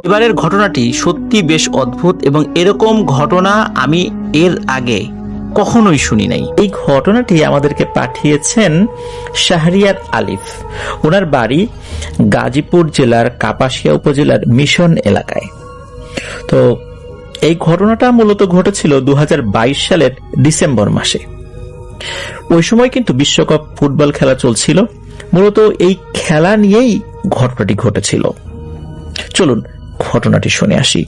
এবারের ঘটনাটি সত্যি বেশ অদ্ভুত এবং এরকম ঘটনা আমি এর আগে কখনোই শুনি নাই। এই ঘটনাটি আমাদেরকে পাঠিয়েছেন শাহরিয়ার আলিফ। ওনার বাড়ি গাজীপুর জেলার কাপাসিয়া উপজেলার মিশন এলাকায়। তো এই ঘটনাটা মূলত ঘটেছিল 2022 সালের ডিসেম্বর মাসে। ওই সময় কিন্তু বিশ্বকাপ ফুটবল খেলা চলছিল। মূলত এই খেলা নিয়েই ঘটনাটি ঘটেছিল। চলুন ঘটনাটি শুনে আসি।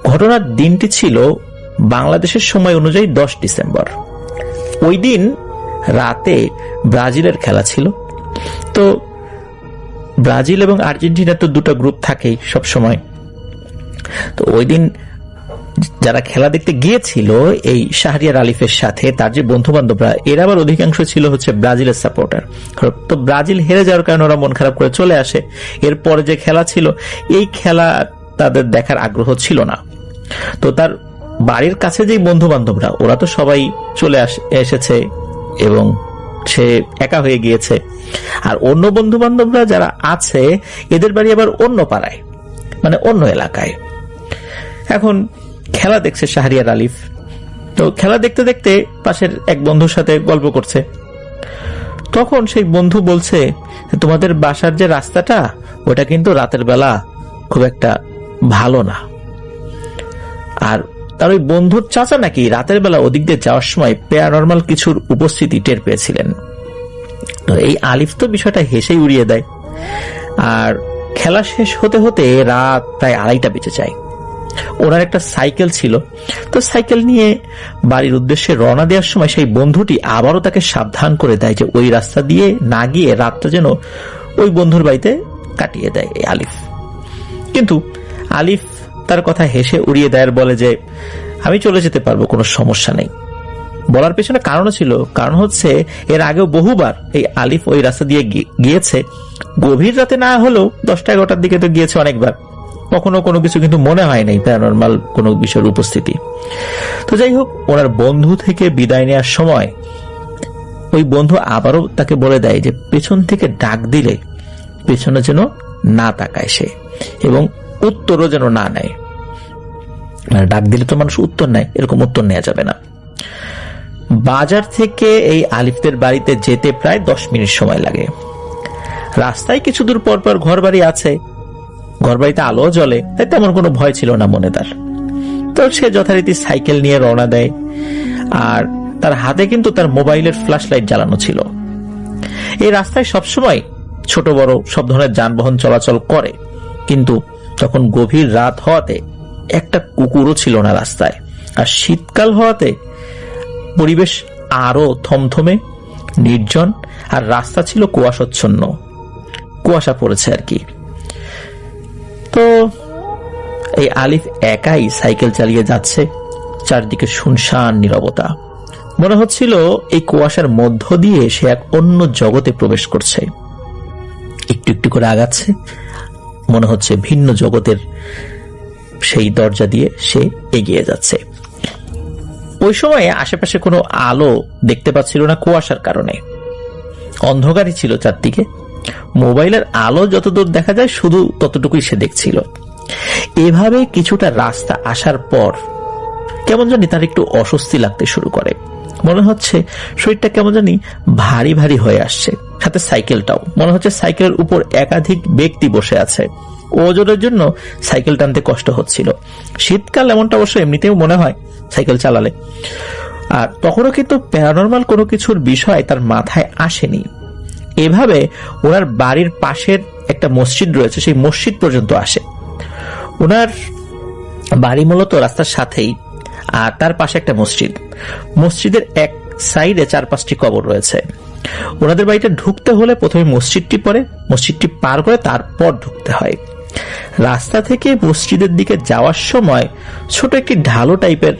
ঘটনার দিনটি ছিল বাংলাদেশের সময় অনুযায়ী 10 ডিসেম্বর। ওই দিন রাতে ব্রাজিলের খেলা ছিল। তো ব্রাজিল এবং আর্জেন্টিনার তো দুটো গ্রুপ থাকেই সব সময়। তো ওই দিন যারা খেলা দেখতে গিয়েছিল এই শাহরিয়ার আলিফের সাথে তার যে বন্ধু বান্ধবরা, এর আবার অধিকাংশ ছিল হচ্ছে ব্রাজিলের সাপোর্টার। তো ব্রাজিল হেরে যাওয়ার কারণে ওরা মন খারাপ করে চলে আসে। এরপরে যে খেলা ছিল এই খেলা তাদের দেখার আগ্রহ ছিল না। তো তার বাড়ির কাছে যে বন্ধু বান্ধবরা ওরা তো সবাই চলে এসেছে এবং সে একা হয়ে গিয়েছে। আর অন্য বন্ধু বান্ধবরা যারা আছে এদের বাড়ি আবার অন্য পাড়ায়, মানে অন্য এলাকায়। এখন খেলা দেখছে শাহরিয়ার আলিফ। তো খেলা দেখতে দেখতে পাশের এক বন্ধুর সাথে গল্প করছে। তখন সেই বন্ধু বলছে, তোমাদের বাসার যে রাস্তাটা ওটা কিন্তু রাতের বেলা খুব একটা ভালো না। আর তার ওই বন্ধুর চাচা নাকি রাতের বেলা ওদিক দিয়ে যাওয়ার সময় প্যারানরমাল কিছুর উপস্থিতি টের পেয়েছিলেন। তো এই আলিফ তো বিষয়টা হেসেই উড়িয়ে দেয়। আর খেলা শেষ হতে হতে রাত প্রায় 2:30 বেজে যায়। ওনার একটা সাইকেল ছিল। তো সাইকেল নিয়ে বাড়ির উদ্দেশ্যে রওনা দেওয়ার সময় সেই বন্ধুটি আবারও তাকে সাবধান করে দেয় যে ওই রাস্তা দিয়ে না গিয়ে রাতটা যেন ওই বন্ধুর বাড়িতে কাটিয়ে দেয় এই আলিফ। কিন্তু আলিফ তার কথা হেসে উড়িয়ে দেয় আর বলে যে আমি চলে যেতে পারবো, কোনো সমস্যা নেই। বলার পেছনে কারণও ছিল। কারণ হচ্ছে এর আগেও বহুবার এই আলিফ ওই রাস্তা দিয়ে গিয়েছে। গভীর রাতে না হলেও 10টা-11টার দিকে তো গিয়েছে অনেকবার। কখনো কোনো কিছু কিন্তু মনে হয় নাই প্যারানরমাল কোনো বিষয়ের উপস্থিতি। তো যাই হোক, ওনার বন্ধু থেকে বিদায় নেওয়ার সময় ওই বন্ধু আবারও তাকে বলে দেয় যে পেছন থেকে ডাক দিলে পেছনে যেন না তাকায় সে, এবং উত্তরও যেন না নেয়। মানে ডাক দিলে তো মানুষ উত্তর নেয়, এরকম উত্তর নেওয়া যাবে না। বাজার থেকে এই আলিফদের বাড়িতে যেতে প্রায় 10 মিনিট সময় লাগে। রাস্তায় কিছু দূর পর পর ঘর বাড়ি আছে, ঘর বাড়িতে আলো জ্বলে, তাই তেমন কোনো ভয় ছিল না মনে তার। তো সে যথারীতি সাইকেল নিয়ে রওনা দেয়। আর তার হাতে কিন্তু তার মোবাইলের ফ্ল্যাশ লাইট জ্বালানো ছিল। এই রাস্তায় সবসময় ছোট বড় সব ধরনের যানবাহন চলাচল করে, কিন্তু তখন গভীর রাত হওয়াতে একটা কুকুরও ছিল না রাস্তায়। আর শীতকাল হওয়াতে পরিবেশ আরো থমথমে নির্জন, আর রাস্তা ছিল কুয়াশাচ্ছন্ন, কুয়াশা পড়েছে আর কি। তো এই আলিফ একাই সাইকেল চালিয়ে যাচ্ছে। চারদিকে শুনশান নীরবতা। মনে হচ্ছিল এই কুয়াশার মধ্য দিয়ে সে এক অন্য জগতে প্রবেশ করছে। একটু একটু করে আগাচ্ছে, মনে হচ্ছে ভিন্ন জগতের সেই দরজা দিয়ে সে এগিয়ে যাচ্ছে। ওই সময়ে আশেপাশে কোনো আলো দেখতে পাচ্ছিল না কুয়াশার কারণে। অন্ধকারই ছিল চারদিকে। মোবাইলের আলো যতদূর দেখা যায় শুধু ততটুকুই সে দেখছিল। এভাবে কিছুটা রাস্তা আসার পর কেমন জানি তার একটু অস্বস্তি লাগতে শুরু করে। মনে হচ্ছে শরীরটা কেমন জানি ভারী ভারী হয়ে আসছে। সাথে সাইকেলটাও মনে হচ্ছে সাইকেলের উপর একাধিক ব্যক্তি বসে আছে। ওজনের জন্য সাইকেল টানতে কষ্ট হচ্ছিল। শীতকাল এমনটা অবশ্য এমনিতেও মনে হয় সাইকেল চালালে। আর তখনও কিন্তু প্যারানরমাল কোনো কিছুর বিষয় তার মাথায় আসেনি। এভাবে ওনার বাড়ির পাশের একটা মসজিদ রয়েছে, সেই মসজিদ পর্যন্ত আসে। ওনার বাড়ি মূলত রাস্তার সাথেই, আর তার পাশে একটা মসজিদ। মসজিদের এক সাইডে 4-5টি কবর রয়েছে। ওনাদের বাড়িটা ঢুকতে হলে প্রথমে মসজিদটি পরে, মসজিদটি পার করে তারপর ঢুকতে হয়। রাস্তা থেকে মসজিদের দিকে যাওয়ার সময় ছোট একটি ঢালু টাইপের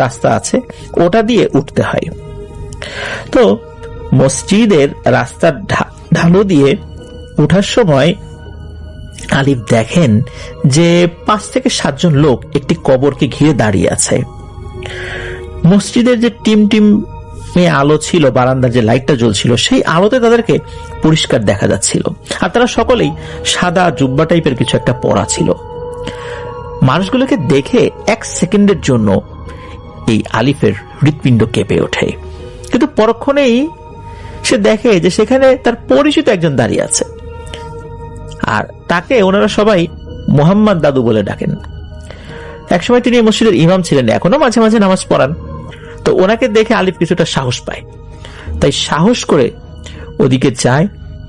রাস্তা আছে, ওটা দিয়ে উঠতে হয়। তো মসজিদের রাস্তার ঢালু দিয়ে উঠার সময় আলিফ দেখেন যে 5 থেকে 7 জন লোক একটি কবরকে ঘিরে দাঁড়িয়ে আছে। মসজিদের যে টিম আলো ছিল, বারান্দার যে লাইটটা জ্বলছিল সেই আলোতে তাদেরকে পরিষ্কার দেখা যাচ্ছিল। আর তারা সকলেই সাদা জুব্বা টাইপের কিছু একটা পরা ছিল। মানুষগুলোকে দেখে 1 সেকেন্ডের জন্য এই আলিফের হৃৎপিণ্ড কেঁপে ওঠে, কিন্তু পরক্ষণেই সে দেখে যে সেখানে তার পরিচিত একজন দাঁড়িয়ে আছে, আর তাকে ওনারা সবাই মোহাম্মদ দাদু বলে ডাকেন। একসময় তিনি মসজিদের ইমাম ছিলেন, এখনো মাঝে মাঝে নামাজ পড়ান। তো ওনাকে দেখে আলিফ কিছুটা সাহস পায়, তাই সাহস করে ওদিকে যায়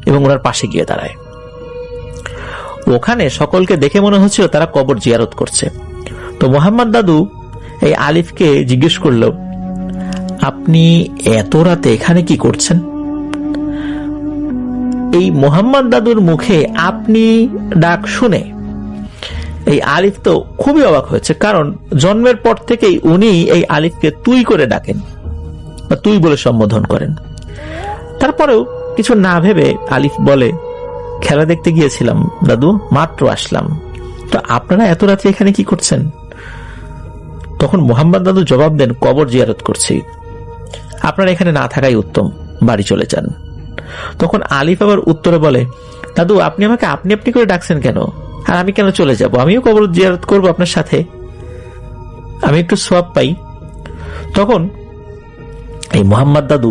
এবং ওনার পাশে গিয়ে দাঁড়ায়। ওখানে সকলকে দেখে মনে হচ্ছিল তারা কবর জিয়ারত করছে। তো মোহাম্মদ দাদু এই আলিফকে জিজ্ঞেস করলো, আপনি এত রাতে এখানে কি করছেন? এই মোহাম্মদ দাদুর মুখে আপনি ডাক শুনে এই আলিফ তো খুবই অবাক হয়েছে, কারণ জন্মের পর থেকেই উনি এই আলিফকে তুই করে ডাকেন বা তুই বলে সম্বোধন করেন। তারপরেও কিছু না ভেবে আলিফ বলে, খেলা দেখতে গিয়েছিলাম দাদু, মাত্র আসলাম। তো আপনারা এত রাতে এখানে কি করছেন? তখন মোহাম্মদ দাদু জবাব দেন, কবর জিয়ারত করছি। আপনারা এখানে না থাকাই উত্তম, বাড়ি চলে যান। তখন আলিফ আবার উত্তরে বলে, দাদু আপনি আমাকে আপনি আপনি করে ডাকছেন কেন? আর আমি কেন চলে যাব? আমিও কবর জিয়ারত করব আপনার সাথে, আমি একটু সওয়াব পাই। তখন এই মোহাম্মদ দাদু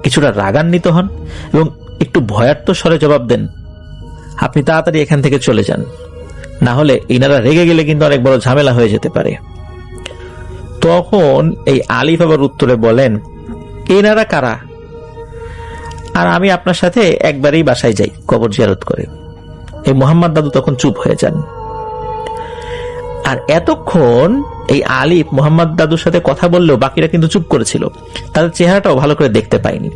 কিছুটা রাগান্বিত হন এবং একটু ভয়ার্ত স্বরে জবাব দেন, আপনি তাড়াতাড়ি এখান থেকে চলে যান, না হলে ইনারা রেগে গেলে কিন্তু অনেক বড় ঝামেলা হয়ে যেতে পারে। তখন এই আলিফ আবার উত্তরে বলেন, এনারা কারা? আর আমি আপনার সাথে একবারেই বাসায় যাই কবর জিয়ারত করে। এই মোহাম্মদ দাদু তখন চুপ হয়ে যান। আর এতক্ষণ এই আলিফ মোহাম্মদ দাদুর সাথে কথা বললেও বাকিরা কিন্তু চুপ করেছিল, তাদের চেহারাটাও ভালো করে দেখতে পায়নি।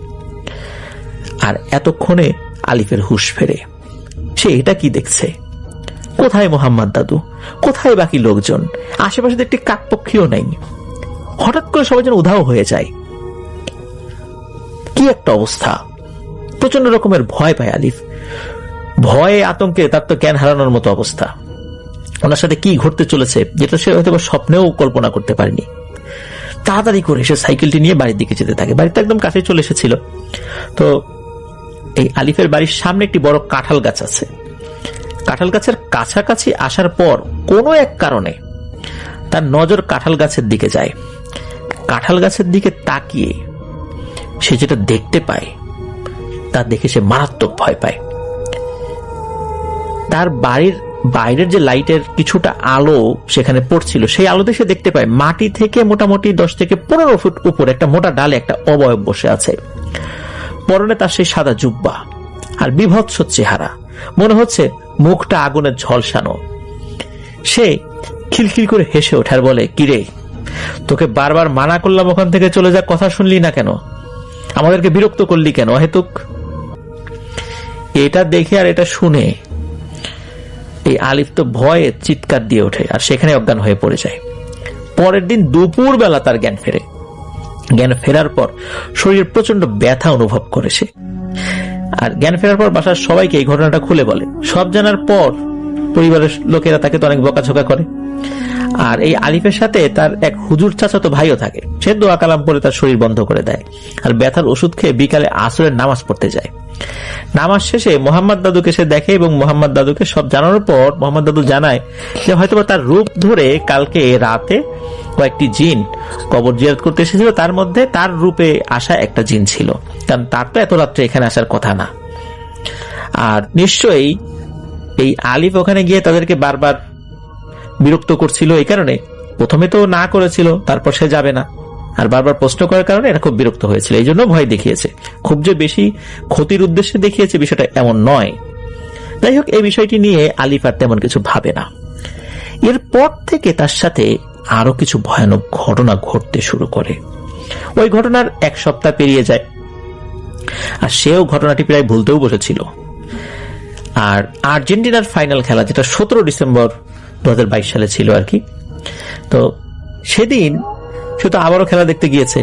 আর এতক্ষণে আলিফের হুঁশ ফেরে। সে এটা কি দেখছে? কোথায় মোহাম্মদ দাদু, কোথায় বাকি লোকজন? আশেপাশে একটি কাকপক্ষীও নাই। হঠাৎ করে সবাই যেন উধাও হয়ে যায়। কি একটা অবস্থা! প্রচন্ড রকমের ভয় পায় আলিফ। ভয়ে আতঙ্কে তার তো জ্ঞান হারানোর মতো অবস্থা। ওনার সাথে কি ঘটতে চলেছে যেটা সে হয়তো স্বপ্নেও কল্পনা করতে পারেনি। তাড়াতাড়ি করে সে সাইকেলটি নিয়ে বাড়ির দিকে যেতে থাকে। বাড়িতে একদম কাছে চলে এসেছিল। তো এই আলিফের বাড়ির সামনে একটি বড় কাঁঠাল গাছ আছে। কাঁঠাল গাছের কাছাকাছি আসার পর কোনো এক কারণে তার নজর কাঁঠাল গাছের দিকে যায়। কাঁঠাল গাছের দিকে তাকিয়ে সে যেটা দেখতে পায় তা দেখে সে মারাত্মক ভয় পায়। তার বাড়ির বাইরের যে লাইটের কিছুটা আলো সেখানে পড়ছিল, সেই আলোতে সে দেখতে পায় মাটি থেকে মোটামুটি 10 থেকে 15 ফুট উপরে একটা মোটা ডালে একটা অবয়ব বসে আছে। পরনে তার সেই সাদা জুব্বা আর বিভৎস চেহারা, মনে হচ্ছে মুখটা আগুনের ঝলসানো। সে খিলখিল করে হেসে ওঠে আর বলে, কিরে, তোকে বারবার মানা করলাম ওখান থেকে চলে যা, কথা শুনলি না কেন? আমাদেরকে বিরক্ত করলি কেন অহেতুক? এটা দেখে আর এটা শুনে এই আলিফ তো ভয়ে চিৎকার দিয়ে ওঠে আর সেখানে অজ্ঞান হয়ে পড়ে যায়। পরের দিন দুপুর বেলা তার জ্ঞান ফেরে। জ্ঞান ফেরার পর শরীরে প্রচন্ড ব্যথা অনুভব করে সে। আর জ্ঞান ফেরার পর বাসার সবাইকে এই ঘটনাটা খুলে বলে। সব জানার পর পরিবারের লোকেরা তাকে তো অনেক বকাঝকা করে। আর এই আলিফের সাথে তার এক হুজুর চাচাতো ভাইও থাকে। সে দোয়া কালাম পরে তার শরীর বন্ধ করে দেয় আর ব্যথার ওষুধ খেয়ে বিকালে আসরের নামাজ পড়তে যায়। নামাজ শেষে মোহাম্মদ দাদুকে সে দেখে এবং মোহাম্মদ দাদুকে সব জানানোর পর মোহাম্মদ দাদু জানায় যে হয়তোবা তার রূপ ধরে কালকে রাতে কয়েকটি জিন কবর জিয়ারত করতে এসেছিল, তার মধ্যে তার রূপে আসা একটা জিন ছিল, কারণ তার তো এত রাত্রে এখানে আসার কথা না। আর নিশ্চয়ই এই আলিফ ওখানে গিয়ে তাদেরকে বারবার বিরক্ত করছিল, এই কারণে প্রথমে তো না করেছিল, তারপর সে যাবে না, আর বারবার প্রশ্ন করার কারণে এরা খুব বিরক্ত হয়েছিল, এই জন্য ভয় দেখিয়েছে। খুব যে বেশি ক্ষতির উদ্দেশ্যে দেখিয়েছে বিষয়টা এমন নয়। যাই হোক, এই বিষয়টি নিয়ে আলিফ আর তেমন কিছু ভাবে না। এরপর থেকে তার সাথে আরো কিছু ভয়ানক ঘটনা ঘটতে শুরু করে। ওই ঘটনার 1 সপ্তাহ পেরিয়ে যায় আর সেও ঘটনাটি প্রায় ভুলতেও বসেছিল। আর আর্জেন্টিনার ফাইনাল খেলা, যেটা 17 ডিসেম্বর 2022 সালে ছিল আর কি, তো সেদিন সে তো আবারও খেলা দেখতে গিয়েছে।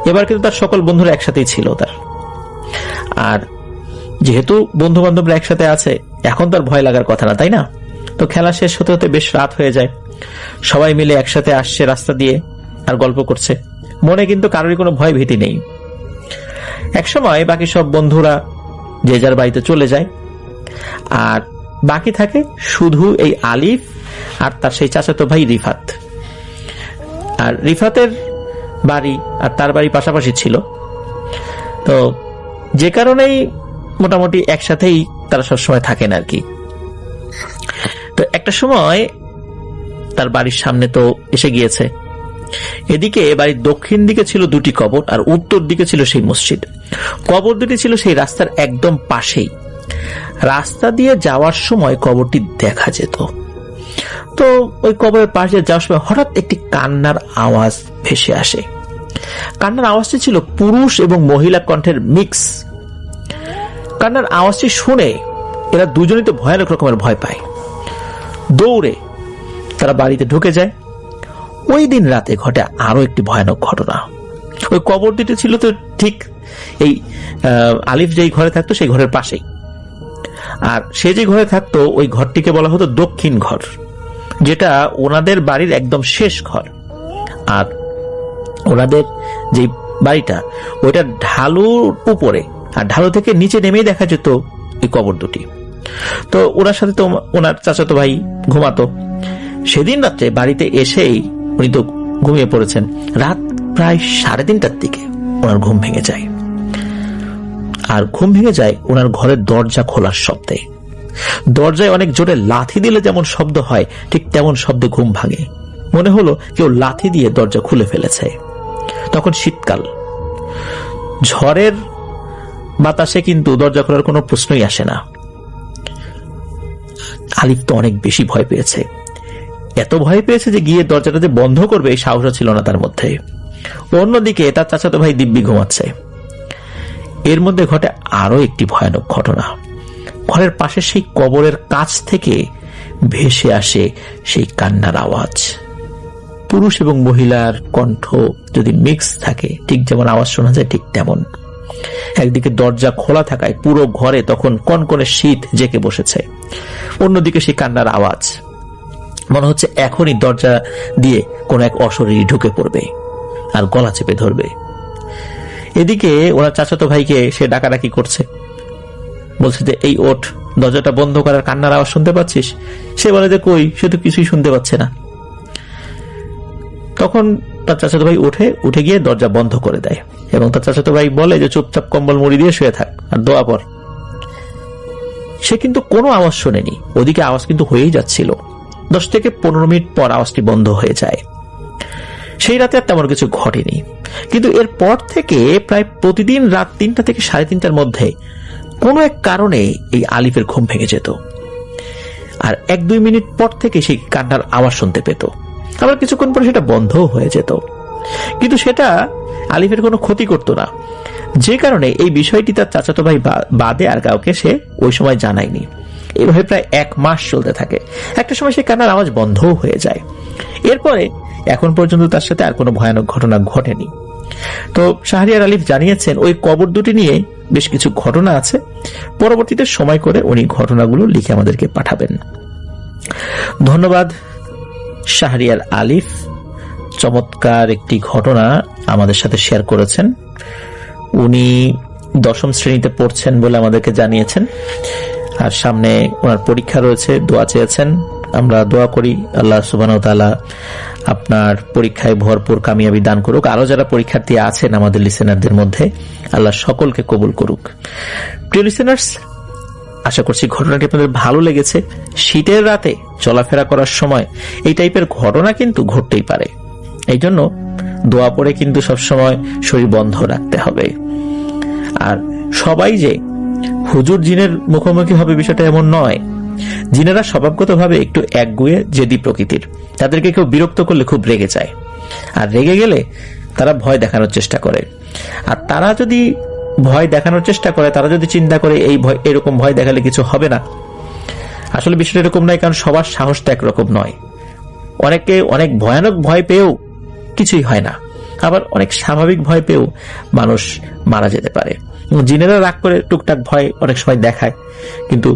এবার কিন্তু তার সকল বন্ধুরা একসাথেই ছিল তার। আর যেহেতু বন্ধু বান্ধবরা একসাথে আছে, এখন তার ভয় লাগার কথা না, তাই না? তো খেলা শেষ হতে হতে বেশ রাত হয়ে যায়। সবাই মিলে একসাথে আসছে রাস্তা দিয়ে আর গল্প করছে। মনে কিন্তু কারোরই কোনো ভয় ভীতি নেই। একসময় বাকি সব বন্ধুরা যে যার বাড়িতে চলে যায়, আর বাকি থাকে শুধু এই আলিফ আর তার সেই চাচাতো ভাই রিফাত। আর রিফাতের বাড়ি আর তার বাড়ি পাশাপাশি ছিল, তো যে কারণেই মোটামুটি একসাথেই তারা সবসময় থাকেন আর কি। তো একটা সময় তার বাড়ির সামনে তো এসে গিয়েছে, এদিকে বাড়ির দক্ষিণ দিকে ছিল দুটি কবর আর উত্তর দিকে ছিল সেই মসজিদ। কবর দুটি ছিল সেই রাস্তার একদম পাশেই। রাস্তা দিয়ে যাওয়ার সময় কবরটি দেখা যেত। তো ওই কবরের পাশে যাওয়ার সময় হঠাৎ একটি কান্নার আওয়াজ ভেসে আসে। কান্নার আওয়াজটি ছিল পুরুষ এবং মহিলা কণ্ঠের মিক্স। কান্নার আওয়াজটি শুনে এরা দুজনেই তো ভয়ানক রকমের ভয় পায়। দৌড়ে তারা বাড়িতে ঢুকে যায়। ওই দিন রাতে ঘটে আরো একটি ভয়ানক ঘটনা। ওই কবর দুটি ছিল তো ঠিক এই আলিফ যেই ঘরে থাকতো সেই ঘরের পাশেই, আর সে যে ঘরে থাকতো ওই ঘরটিকে বলা হতো দক্ষিণ ঘর, যেটা ওনাদের বাড়ির একদম শেষ ঘর। আর ওনাদের যে বাড়িটা ওইটা ঢালুর উপরে, আর ঢালু থেকে নিচে নেমেই দেখা যেত এই কবর দুটি। তো ওনার সাথে তো ওনার চাচাতো ভাই ঘুমাতো। সেদিন রাত্রে বাড়িতে এসেই উনি তো ঘুমিয়ে পড়েছেন। রাত প্রায় 3:30টার দিকে ওনার ঘুম ভেঙে যায়, আর ঘুম ভেঙে যায় ওনার ঘরের দরজা খোলার শব্দে। দরজায় অনেক জোরে লাথি দিলে যেমন শব্দ হয় ঠিক তেমন শব্দে ঘুম ভাঙে। মনে হলো কেউ লাথি দিয়ে দরজা খুলে ফেলেছে। তখন শীতকাল, ঝড়ের বাতাসে কিন্তু দরজা খোলার কোনো প্রশ্নই আসে না। আলিফ তো অনেক বেশি ভয় পেয়েছে, এত ভয় পেয়েছে যে গিয়ে দরজাটা যে বন্ধ করবে এই সাহস ছিল না তার মধ্যে। অন্যদিকে তার চাচাতো ভাই দিব্যি ঘুমাচ্ছে। এর মধ্যে ঘটে আরো একটি ভয়ানক ঘটনা। ঘরের পাশে সেই কবরের কাছ থেকে ভেসে আসে সেই কান্নার আওয়াজ। পুরুষ এবং মহিলার কণ্ঠ যদি মিক্স থাকে, ঠিক যেমন আওয়াজ শোনা যায় ঠিক তেমন। একদিকে দরজা খোলা থাকায় পুরো ঘরে তখন কনকনে শীত জেঁকে বসেছে, অন্যদিকে সেই কান্নার আওয়াজ। মনে হচ্ছে এখনই দরজা দিয়ে কোন এক অশরীরী ঢুকে পড়বে আর গলা চেপে ধরবে। এদিকে ওনার চাচাতো ভাইকে সে ডাকাডাকি করছে, বলছে যে এই ওঠ, দরজাটা বন্ধ করার, কান্নার আওয়াজ শুনতে পাচ্ছিস? সে বলে যে কই, সে তো কিছুই শুনতে পাচ্ছে না। তখন তার চাচাতো ভাই উঠে গিয়ে দরজা বন্ধ করে দেয় এবং তার চাচাতো ভাই বলে যে চুপচাপ কম্বল মুড়ি দিয়ে শুয়ে থাক আর দোয়া পড়। সে কিন্তু কোনো আওয়াজ শোনেনি। ওদিকে আওয়াজ কিন্তু হয়েই যাচ্ছিল। 10 থেকে 15 মিনিট পর আওয়াজটি বন্ধ হয়ে যায়। সেই রাতে আর তেমন কিছু ঘটেনি, কিন্তু এর পর থেকে প্রায় প্রতিদিন রাত 3টা থেকে 3:30টার মধ্যে কোনো এক কারণে এই আলিফের ঘুম ভেঙে যেত, আর 1-2 মিনিট পর থেকে সেই কান্নার আওয়াজ শুনতে পেত। আবার কিছুক্ষণ পরে সেটা বন্ধও হয়ে যেত, কিন্তু সেটা আলিফের কোনো ক্ষতি করতো না। যে কারণে এই বিষয়টি তার চাচাতো ভাই বাদে আর কাউকে সে ওই সময় জানায়নি। এইভাবে প্রায় 1 মাস চলতে থাকে। একটা সময় সে কান্নার আওয়াজ বন্ধও হয়ে যায়। এরপরে এখন পর্যন্ত তার সাথে আর কোনো ভয়ানক ঘটনা ঘটেনি। তো শাহরিয়ার আলিফ জানিয়েছেন ওই কবর দুটি নিয়ে বেশ কিছু ঘটনা আছে, পরবর্তীতে সময় করে উনি ঘটনাগুলো লিখে আমাদেরকে পাঠাবেন। ধন্যবাদ শাহরিয়ার আলিফ, চমৎকার একটি ঘটনা আমাদের সাথে শেয়ার করেছেন। উনি 10ম শ্রেণীতে পড়ছেন বলে আমাদেরকে জানিয়েছেন, আর সামনে ওনার পরীক্ষা রয়েছে, দোয়া চেয়েছেন। আমরা দোয়া করি আল্লাহ সুবহানাহু ওয়া তাআলা আপনার পরীক্ষায় ভরপুর কামিয়াবি দান করুক। আরো যারা পরীক্ষার্থী আছেন আমাদের লিসেনারদের মধ্যে, আল্লাহ সকলকে কবুল করুক। প্রিয় লিসেনার্স, আশা করছি ঘটনাটি আপনাদের ভালো লেগেছে। শীতের রাতে চলাফেরা করার সময় এই টাইপের ঘটনা কিন্তু ঘটতেই পারে, এই জন্য দোয়া পড়ে কিন্তু সবসময় শরীর বন্ধ রাখতে হবে। আর সবাই যে হুজুর জিনের মুখোমুখি হবে বিষয়টা এমন নয়। জিনেরা স্বভাবগতভাবে একটু একগুঁয়ে জেদি প্রকৃতির। তাদেরকে কেউ বিরক্ত করলে খুব রেগে যায়, আর রেগে গেলে তারা ভয় দেখানোর চেষ্টা করে। আর তারা যদি ভয় দেখানোর চেষ্টা করে, তারা যদি চিন্তা করে এই ভয়, এরকম ভয় দেখালে কিছু হবে না, আসলে বিষয়টা এরকম নয়। কারণ সবার সাহসটা একরকম নয়। অনেকে অনেক ভয়ানক ভয় পেয়েও কিছুই হয় না, আবার অনেক স্বাভাবিক ভয় পেয়েও মানুষ মারা যেতে পারে। জিনেরা রাগ করে টুকটাক ভয় অনেক সময় দেখায়, কিন্তু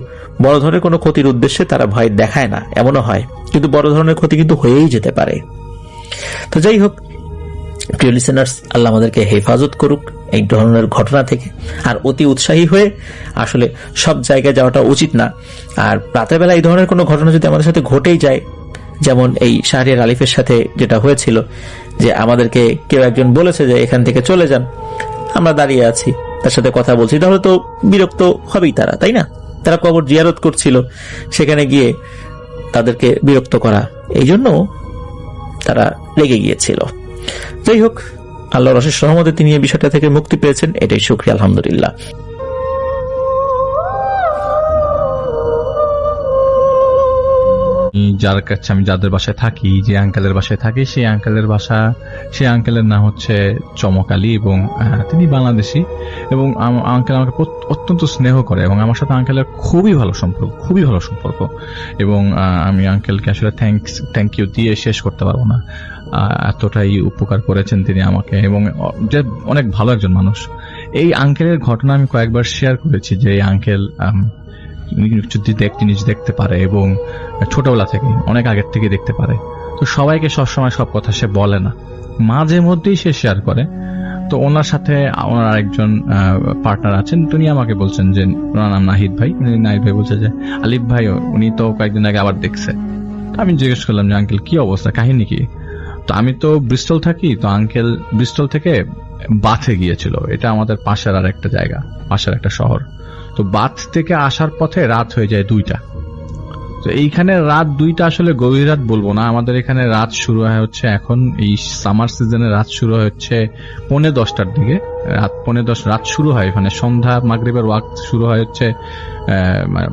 বড় ধরনের কোনো ক্ষতির উদ্দেশ্যে তারা ভয় দেখায় না, এমনও হয়। কিন্তু বড় ধরনের ক্ষতি কিন্তু হয়েই যেতে পারে। তো যাই হোক, প্রিয় লিসেনার্স, আল্লাহ আমাদেরকে হেফাজত করুক এই ধরনের ঘটনা থেকে। আর অতি উৎসাহী হয়ে আসলে সব জায়গায় যাওয়াটা উচিত না। আর রাতের বেলা এই ধরনের কোনো ঘটনা যদি আমাদের সাথে ঘটেই যায়, যেমন এই শাহরিয়ার আলিফের সাথে যেটা হয়েছিল, যে আমাদেরকে কেউ একজন বলেছে যে এখান থেকে চলে যান, আমরা দাঁড়িয়ে আছি, তার সাথে কথা বলছি, তাহলে তো বিরক্ত হবেই তারা, তাই না? তারা কবর জিয়ারত করছিল, সেখানে গিয়ে তাদেরকে বিরক্ত করা, এই জন্য তারা লেগে গিয়েছিল। যাই হোক, আল্লাহর অশেষ রহমতে তিনি এই বিষয়টা থেকে মুক্তি পেয়েছেন, এটাই শুকরিয়া, আলহামদুলিল্লাহ। যার কাছে আমি যাদের বাসায় থাকি, যে আঙ্কেলের বাসায় থাকি, সেই আঙ্কেলের নাম হচ্ছে চমক আলী এবং তিনি বাংলাদেশি এবং আঙ্কেল আমাকে অত্যন্ত স্নেহ করে এবং আমার সাথে আঙ্কেলের খুবই ভালো সম্পর্ক এবং আমি আঙ্কেলকে আসলে থ্যাংক ইউ দিয়ে শেষ করতে পারবো না। এতটাই উপকার করেছেন তিনি আমাকে এবং যে অনেক ভালো একজন মানুষ। এই আঙ্কেলের ঘটনা আমি কয়েকবার শেয়ার করেছি যে এই আঙ্কেল জিনিস দেখতে পারে এবং ছোটবেলা থেকে অনেক আগের থেকে দেখতে পারে। তো সবাইকে সবসময় সব কথা সে বলে না, মাঝে মধ্যেই সে শেয়ার করে। তো ওনার সাথে ওনার আরেকজন পার্টনার আছেন, তিনি আমাকে বলছেন যে ওনার নাম নাহিদ ভাই, নাহিদ ভাই বলছে যে আলিফ ভাই উনি তো কয়েকদিন আগে আবার দেখছে। আমি জিজ্ঞেস করলাম যে আঙ্কেল কি অবস্থা, কাহিনী কি? তো আমি তো ব্রিস্টল থাকি, তো আঙ্কেল ব্রিস্টল থেকে বাথে গিয়েছিল, এটা আমাদের পাশের আর একটা জায়গা, পাশের একটা শহর। তো বাথ থেকে আসার পথে রাত হয়ে যায় 2টা। তো এইখানে রাত 2টা আসলে গভীর রাত বলবো না, আমাদের এখানে রাত শুরু হয় হচ্ছে এখন এই সামার সিজনে রাত শুরু হচ্ছে 10:45টার দিকে। রাত শুরু হয় মানে সন্ধ্যা মাগরিবের ওয়াক্ত শুরু হয় হচ্ছে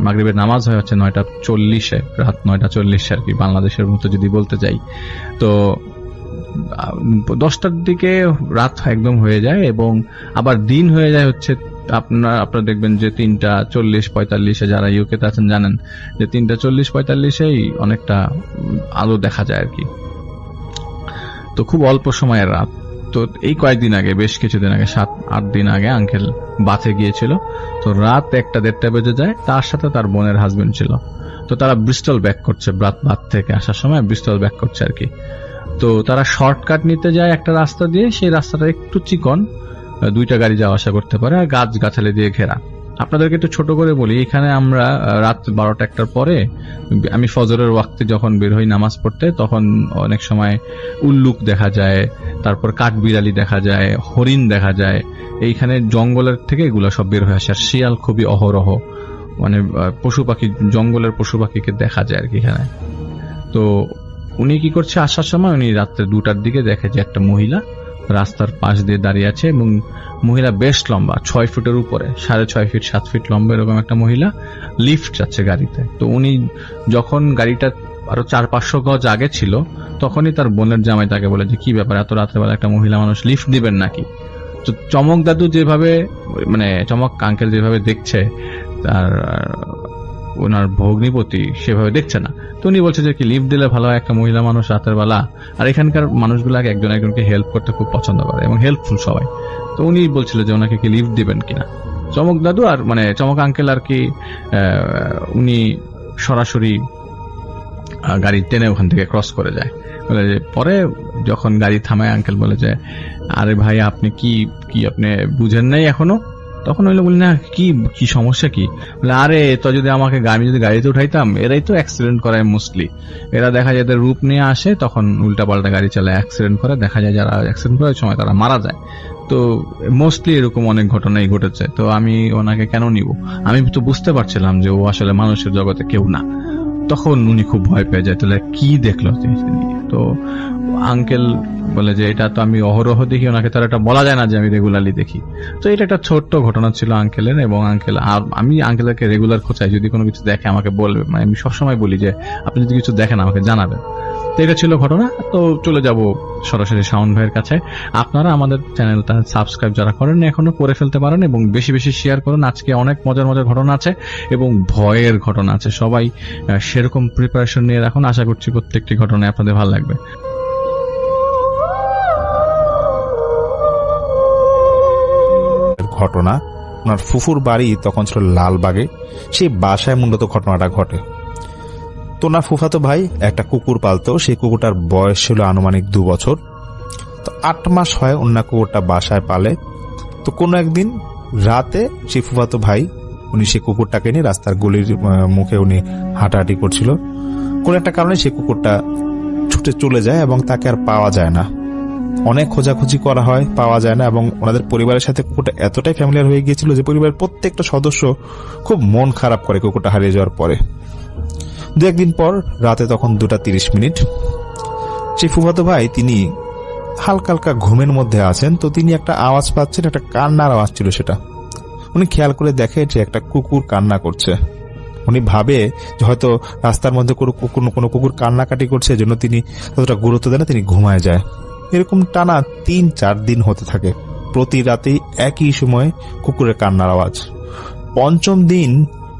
মাগরিবের নামাজ হয় হচ্ছে 9:40-এ, রাত 9:40 আর কি, বাংলাদেশের মতো যদি বলতে যাই। তো 10টার দিকে রাত একদম হয়ে যায় এবং আবার দিন হয়ে যায় হচ্ছে আপনারা দেখবেন যে 3:40-45-এ, যারা ইউকেতে আছেন জানেন যে 3:40-45-এই অনেকটা আলো দেখা যায় আর কি। তো খুব অল্প সময়ের রাত। তো এই কয়েকদিন আগে, বেশ কিছুদিন আগে, 7-8 দিন আগে আঙ্কেল বাথে গিয়েছিল। তো রাত 1-1:30 বেজে যায়, তার সাথে তার বোনের হাজবেন্ড ছিল। তো তারা ব্রিস্টল ব্যাক করছে, বাথ থেকে আসার সময় ব্রিস্টল ব্যাক করছে আর কি। তো তারা শর্টকাট নিতে যায় একটা রাস্তা দিয়ে, সেই রাস্তাটা একটু চিকন, 2টা গাড়ি যাওয়া আসা করতে পারে আর গাছগাছালি দিয়ে ঘেরা। আপনাদেরকে একটু ছোট করে বলি, এখানে আমরা রাত 12টা-1টার পরে, আমি ফজরের ওয়াক্তে যখন বের হই নামাজ পড়তে, তখন অনেক সময় উল্লুক দেখা যায়, তারপর কাঠবিড়ালি দেখা যায়, হরিণ দেখা যায়। এইখানে জঙ্গলের থেকে এগুলো সব বের হয়ে আসে। আর শিয়াল খুবই অহরহ, মানে পশু পাখি, জঙ্গলের পশু পাখিকে দেখা যায় আর কি এখানে। তো উনি কি করছে, আসার সময় উনি রাত্রে 2টার দিকে দেখে যে একটা মহিলা রাস্তার পাশ দিয়ে দাঁড়িয়ে আছে এবং মহিলা বেশ লম্বা, 6 ফুটের উপরে, 6.5 ফিট 7 ফিট লম্বা এরকম একটা মহিলা লিফট যাচ্ছে গাড়িতে। তো উনি যখন গাড়িটা আরো 400-500 গজ আগে ছিল, তখনই তার বোনের জামাই তাকে বলে যে কি ব্যাপার, এত রাত্রেবেলা একটা মহিলা মানুষ লিফট দিবেন নাকি? তো চমক দাদু যেভাবে, মানে চমক আঙ্কেল যেভাবে দেখছে তার ওনার ভগ্নিপতি সেভাবে দেখছে না। তো উনি বলছে যে কি লিফট দিলে ভালো হয়, একটা মহিলা মানুষ রাতের বেলা, আর এখানকার মানুষগুলো একজন একজনকে হেল্প করতে খুব পছন্দ করে এবং হেল্পফুল সবাই। তো উনি বলছিল যে ওনাকে কি লিফট দিবেন কিনা। চমক দাদু আর মানে চমক আঙ্কেল আর কি, উনি সরাসরি গাড়ি টেনে ওখান থেকে ক্রস করে যায়। বলে যে পরে যখন গাড়ি থামায় আঙ্কেল বলে যে আরে ভাই আপনি কি আপনি বুঝেন নাই এখনো? তখন হইলো বলি না, কি সমস্যা কি? বলে আরে তো যদি আমি যদি গাড়িতে উঠাইতাম, এরাই তো অ্যাক্সিডেন্ট করায় মোস্টলি। এরা দেখা যায় এদের রূপ নিয়ে আসে, তখন উল্টা পাল্টা গাড়ি চালায়, অ্যাক্সিডেন্ট করে, দেখা যায় যারা অ্যাক্সিডেন্ট করার সময় তারা মারা যায়। তো মোস্টলি এরকম অনেক ঘটনাই ঘটেছে। তো আমি ওনাকে কেন নিব? আমি তো বুঝতে পারছিলাম যে ও আসলে মানুষের জগতে কেউ না। তখন উনি খুব ভয় পেয়ে যায়, তাহলে কি দেখলো জিনিসটা নিয়ে। তো আঙ্কেল বলে যে এটা তো আমি অহরহ দেখি, ওনাকে তার এটা বলা যায় না যে আমি রেগুলারলি দেখি। তো এটা একটা ছোট্ট ঘটনা ছিল আঙ্কেলের, এবং আমি আঙ্কেলকে রেগুলার খোঁচাই, যদি কোনো কিছু দেখে আমাকে বলবে, মানে আমি সবসময় বলি যে আপনি যদি কিছু দেখেন আমাকে জানাবেন। তো এটা ছিল ঘটনা। তো চলে যাব সরাসরি শাওন ভাইয়ের কাছে। আপনারা আমাদের চ্যানেলটা সাবস্ক্রাইব যারা করেন এখনো করে ফেলতে পারেন এবং বেশি বেশি শেয়ার করুন। আজকে অনেক মজার মজার ঘটনা আছে এবং ভয়ের ঘটনা আছে, সবাই সেরকম প্রিপারেশন নিয়ে রাখুন। আশা করছি প্রত্যেকটি ঘটনা আপনাদের ভালো লাগবে। ঘটনা, ওনার ফুফুর বাড়ি তখন ছিল লালবাগে, সেই বাসায় মূলত ঘটনাটা ঘটে। তো ওনার ফুফাতো ভাই একটা কুকুর পালতো, সেই কুকুরটার বয়স ছিল আনুমানিক 2 বছর। তো 8 মাস হয় অন্য কুকুরটা বাসায় পালে। তো কোনো একদিন রাতে সেই ফুফাতো ভাই উনি সেই কুকুরটাকে নিয়ে রাস্তার গলির মুখে উনি হাঁটাহাঁটি করছিল। কোন একটা কারণে সেই কুকুরটা ছুটে চলে যায় এবং তাকে আর পাওয়া যায় না। অনেক খোঁজাখুঁজি করা হয়, পাওয়া যায় না। এবং ওনাদের পরিবারের সাথে কুকুরটা এতটাই ফ্যামিলিয়ার হয়ে গিয়েছিল যে পরিবারের প্রত্যেকটা সদস্য খুব মন খারাপ করে কুকুরটা হারিয়ে যাওয়ার পরে। 2 একদিন পর রাতে তখন 2:30 সেই ফুফাতো ভাই তিনি হালকা হালকা ঘুমের মধ্যে আছেন। তো তিনি একটা আওয়াজ পাচ্ছেন, একটা কান্নার আওয়াজ ছিল সেটা। উনি খেয়াল করে দেখে যে একটা কুকুর কান্না করছে। উনি ভাবে যে হয়তো রাস্তার মধ্যে কোনো কুকুর কান্নাকাটি করছে, এজন্য তিনি ততটা গুরুত্ব দেন না, তিনি ঘুমায় যায়। এরকম টানা 3-4 দিন হতে থাকে। প্রতি রাতেই একই সময়ে কুকুরের কান্নার আওয়াজ। 5ম দিন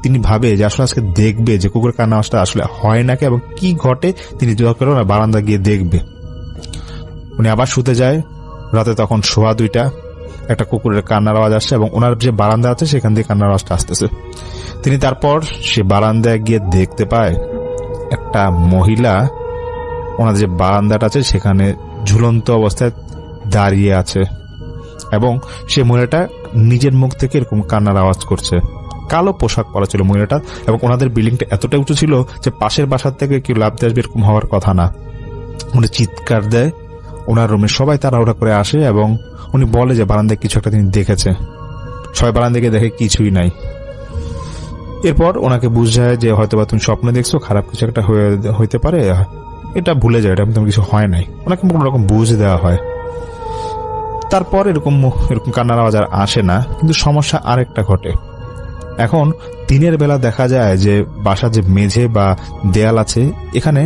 তিনি ভাবে যে আসলে আজকে দেখবে যে কুকুরের কান্নার আওয়াজটা আসলে হয় নাকি এবং কি ঘটে। তিনি দোয়া করে না বারান্দা গিয়ে দেখবে। উনি আবার শুতে যায়। রাতে তখন 2:15 একটা কুকুরের কান্নার আওয়াজ আসছে এবং ওনার যে বারান্দা আছে সেখান দিয়ে কান্নার আওয়াজটা আসতেছে। তিনি তারপর সে বারান্দায় গিয়ে দেখতে পায় একটা মহিলা ওনার যে বারান্দাটা আছে সেখানে ঝুলন্ত অবস্থায় দাঁড়িয়ে আছে এবং সে মহিলাটা নিজের মুখ থেকে এরকম কান্নার আওয়াজ করছে। কালো পোশাক পরা ছিল মহিলাটা এবং ওনাদের বিল্ডিংটা এতটাই উঁচু ছিল যে পাশের বাসার থেকে কেউ লাফ আসবে এরকম হওয়ার কথা না। উনি চিৎকার দেয়, ওনার রুমে সবাই তাড়াহুড়া করে আসে এবং উনি বলে যে বারান্দায় কিছু একটা তিনি দেখেছে। সবাই বারান্দাকে দেখে কিছুই নাই। এরপর ওনাকে বুঝায় যে হয়তোবা তুমি স্বপ্ন দেখছো, খারাপ কিছু একটা হইতে পারে, এটা ভুলে যায়, এটা তেমন কিছু হয় নাই। ওনাকে কোনো রকম বুঝ দেওয়া হয়। তারপর এরকম কান্নার আওয়াজ আর আসে না। কিন্তু সমস্যা আরেকটা ঘটে। এখন দিনের বেলা দেখা যায় যে বাসার যে মেঝে বা দেয়াল আছে এখানে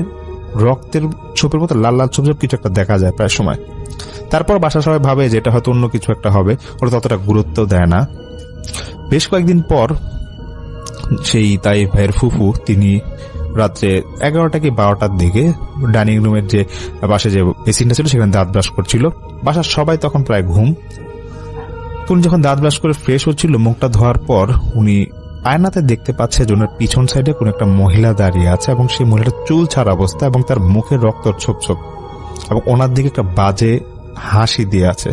রক্তের ছোপের মতো লাল লাল ছোপ কিছু একটা দেখা যায় প্রায় সময়। তারপর বাসা সবাই ভাবে যে এটা হয়তো অন্য কিছু একটা হবে, ওরা ততটা গুরুত্ব দেয় না। বেশ কয়েকদিন পর সেই তাই ভাইয়ের ফুফু তিনি রাত্রে 11টা কি 12টার দিকে ডাইনিং রুমের যে বাসে যে বেসিনটা ছিল সেখানে দাঁত ব্রাশ করছিল। বাসার সবাই তখন প্রায় ঘুম। উনি যখন দাঁত ব্রাশ করে ফ্রেশ হচ্ছিল, মুখটা ধোয়ার পর উনি আয়নাতে দেখতে পাচ্ছে যে ওনার পিছন সাইডে কোন একটা মহিলা দাঁড়িয়ে আছে এবং সেই মহিলাটা চুল ছাড়া অবস্থা এবং তার মুখে রক্ত ছোপ ছোপ এবং ওনার দিকে একটা বাজে হাসি দিয়ে আছে।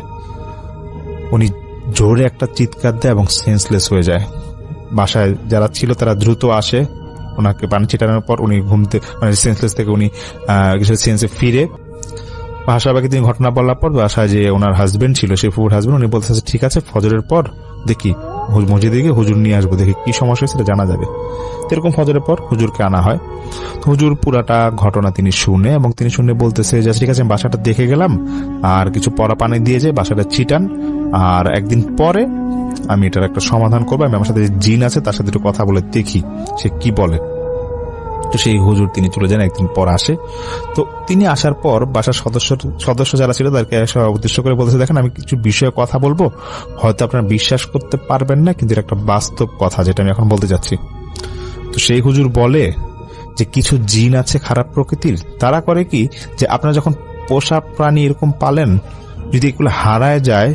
উনি জোরে একটা চিৎকার দেয় এবং সেন্সলেস হয়ে যায়। বাসায় যারা ছিল তারা দ্রুত আসে, ওনাকে পানি ছিটানোর পর উনি ঘুমতে সেন্সলেস থেকে উনি কিছু সেন্সে ফিরে বাসাবাকে তিনি ঘটনা বলার পর বাসায় যে ওনার হাজবেন্ড ছিল, সেই ফুফুর হাজবেন্ড, উনি বলতেছে ঠিক আছে ফজরের পর দেখি মসজিদে গিয়ে হুজুর নিয়ে আসবো, দেখি কি সমস্যা সেটা জানা যাবে। এরকম ফজরের পর হুজুরকে আনা হয়। হুজুর পুরাটা ঘটনা তিনি শুনে এবং তিনি শুনে বলতেছে যে ঠিক আছে বাসাটা দেখে গেলাম, আর কিছু পরা পানি দিয়ে যে বাসাটা ছিটান, আর একদিন পরে আমি এটার একটা সমাধান করবো। আমি আমার সাথে যে জিন আছে তার সাথে একটু কথা বলে দেখি সে কি বলে। তো সেই হুজুর তিনি চলে যান, একদিন পর আসে। তো তিনি আসার পর বাসার সদস্য যারা ছিল তাদেরকে উদ্দেশ্য করে বলতেছে দেখেন আমি কিছু বিষয়ে কথা বলবো, হয়তো আপনারা বিশ্বাস করতে পারবেন না, কিন্তু এটা একটা বাস্তব কথা যেটা আমি এখন বলতে যাচ্ছি। তো সেই হুজুর বলে যে কিছু জিন আছে খারাপ প্রকৃতির, তারা করে কি যে আপনারা যখন পোষা প্রাণী এরকম পালেন, যদি এগুলো হারায় যায়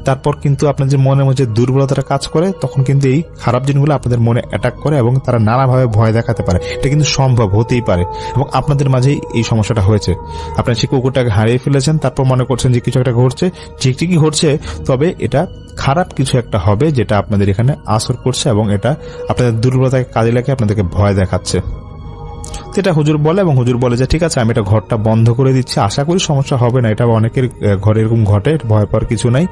তারপর কিন্তু আপনাদের মনের মধ্যে দুর্বলতাটা কাজ করে, তখন কিন্তু এই খারাপ জিনিসগুলো আপনাদের মনে অ্যাটাক করে এবং তারা নানাভাবে ভয় দেখাতে পারে। এটা কিন্তু সম্ভব হতেই পারে এবং আপনাদের মাঝেই এই সমস্যাটা হয়েছে। আপনার সেই কুকুরটাকে হারিয়ে ফেলেছেন, তারপর মনে করছেন যে কিছু একটা ঘটছে, ঠিকই ঘটছে, তবে এটা খারাপ কিছু একটা হবে যেটা আপনাদের এখানে আসর করছে এবং এটা আপনাদের দুর্বলতাকে কাজে লাগিয়ে আপনাদেরকে ভয় দেখাচ্ছে। এটা হুজুর বলে এবং হুজুর বলে যে ঠিক আছে আমি এটা ঘরটা বন্ধ করে দিচ্ছি, আশা করি সমস্যা হবে না, এটা অনেকের ঘরে এরকম ঘটে, ভয় পাওয়ার কিছু নাই।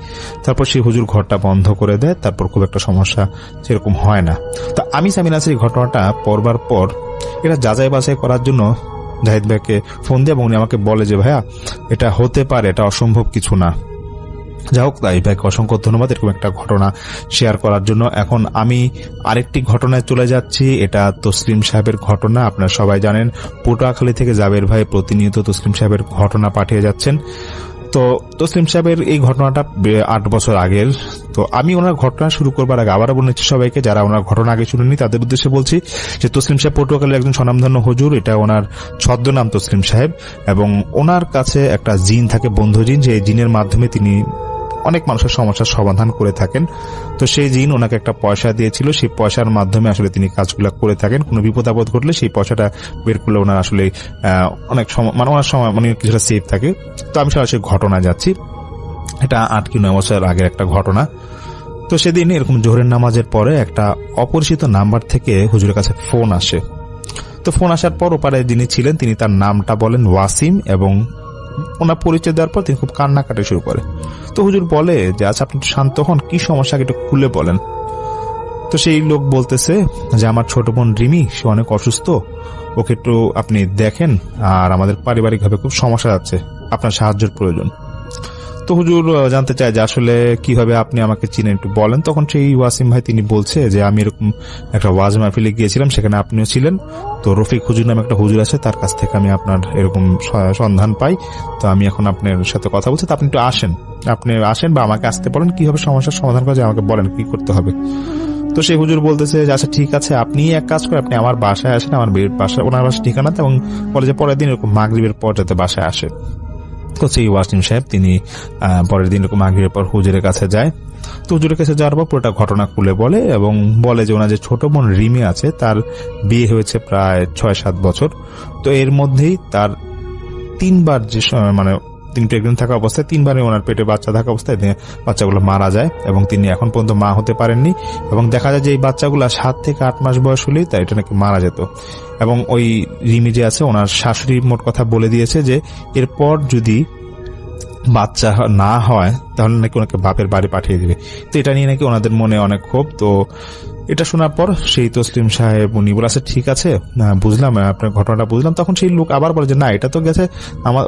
তারপর সেই হুজুর ঘরটা বন্ধ করে দেয়, তারপর খুব একটা সমস্যা সেরকম হয় না। তো আমি সামিন নাসির এই ঘটনাটা পড়বার পর এটা যাচাই বাছাই করার জন্য জাহিদ ভাইকে ফোন দিয়ে এবং উনি আমাকে বলে যে ভাইয়া এটা হতে পারে, এটা অসম্ভব কিছু না। যাই হোক, তাই ভাইকে অসংখ্য ধন্যবাদ এরকম একটা ঘটনা শেয়ার করার জন্য। এখন আমি আরেকটি ঘটনায় চলে যাচ্ছি। এটা তসলিম সাহেবের ঘটনা। আপনারা সবাই জানেন পটুয়াখালী থেকে জাবের ভাই প্রতিনিয়ত তসলিম সাহেবের ঘটনা পাঠিয়ে যাচ্ছেন। তো তসলিম সাহেবের এই ঘটনাটা 8 বছর আগের। তো আমি ওনার ঘটনা শুরু করবার আগে আবারও বলেছি সবাইকে যারা ওনার ঘটনা আগে শুনেনি তাদের উদ্দেশ্যে বলছি যে তসলিম সাহেব পটুয়াখালীর একজন স্বনামধন্য হুজুর। এটা ওনার ছদ্মনাম তসলিম সাহেব এবং ওনার কাছে একটা জিন থাকে, বন্ধু জিন, যে জিনের মাধ্যমে তিনি অনেক মানুষের সমস্যার সমাধান করে থাকেন। তো সেই জিন ওনাকে একটা পয়সা দিয়েছিল, সেই পয়সার মাধ্যমে আসলে তিনি কাজগুলো করে থাকেন। কোনো বিপদ আপদ ঘটলে সেই পয়সাটা বের করলে ওনার আসলে অনেক সময় ওনার সময় কিছুটা সেফ থাকে। তো আমি সরাসরি ঘটনা যাচ্ছি, এটা 8 কি 9 বছর আগের একটা ঘটনা। তো সেদিন এরকম জোহরের নামাজের পরে একটা অপরিচিত নাম্বার থেকে হুজুরের কাছে ফোন আসে। তো ফোন আসার পর ওপারে যিনি ছিলেন তিনি তার নামটা বলেন ওয়াসিম, এবং ওনার পরিচয় দেওয়ার পর তিনি খুব কান্নাকাটি শুরু করে। তো হুজুর বলে যে আচ্ছা আপনি একটু শান্ত হন, কি সমস্যা একটু খুলে বলেন। তো সেই লোক বলতেছে যে আমার ছোট বোন রিমি, সে অনেক অসুস্থ, ওকে একটু আপনি দেখেন, আর আমাদের পারিবারিকভাবে খুব সমস্যা যাচ্ছে, আপনার সাহায্যের প্রয়োজন। তো হুজুর জানতে চায় যে আসলে কিভাবে আপনি আমাকে চিনেন, একটু বলেন। তখন সেই ওয়াসিম ভাই তিনি বলছে যে আমি এরকম একটা ওয়াজ মাহফিলে গিয়েছিলাম, সেখানে আপনিও ছিলেন। তো রফিক হুজুর নামে একটা হুজুর আছে, তার কাছ থেকে আমি আপনার এরকম সন্ধান পাই। তো আমি এখন আপনার সাথে কথা বলছি, তো আপনি একটু আসেন বা আমাকে আসতে বলেন, কিভাবে সমস্যার সমাধান করা যায় আমাকে বলেন, কি করতে হবে। তো সেই হুজুর বলতেছে যে আচ্ছা ঠিক আছে, আপনি এক কাজ করেন, আপনি আমার বাসায় আসেন, আমার বাসা ওনার বাসা ঠিকানাতে, এবং বলে যে পরের দিন এরকম মাগরিবের পর যাতে বাসায় আসে। তো সেই ওয়াসিম সাহেব তিনি পরের দিন এরকম মাগরিবের পর হুজুরের কাছে যায়। তো হুজুরের কাছে যাওয়ার পর পুরোটা ঘটনা খুলে বলে, এবং বলে যে ওনার যে ছোট বোন রিমি আছে তার বিয়ে হয়েছে প্রায় 6-7 বছর। তো এর মধ্যেই তার 3বার যে তিনি প্রেগনেন্ট থাকা অবস্থায় 3বারই ওনার পেটে বাচ্চা থাকা অবস্থায় বাচ্চাগুলো মারা যায়, এবং তিনি এখন পর্যন্ত মা হতে পারেননি। এবং দেখা যায় যে এই বাচ্চাগুলো 7 থেকে 8 মাস বয়স হলেই তাই এটা নাকি মারা যেত। এবং ওই রিমি যে আছে ওনার শাশুড়ি মোট কথা বলে দিয়েছে যে এরপর যদি বাচ্চা না হয় তাহলে নাকি ওনাকে বাপের বাড়ি পাঠিয়ে দিবে। তো এটা নিয়ে নাকি ওনাদের মনে অনেক ক্ষোভ। তো এটা শোনার পর সেই তসলিম সাহেব উনি বলে আচ্ছা ঠিক আছে, বুঝলাম, আপনার ঘটনাটা বুঝলাম। তখন সেই লোক আবার বলে যে না, এটা তো গেছে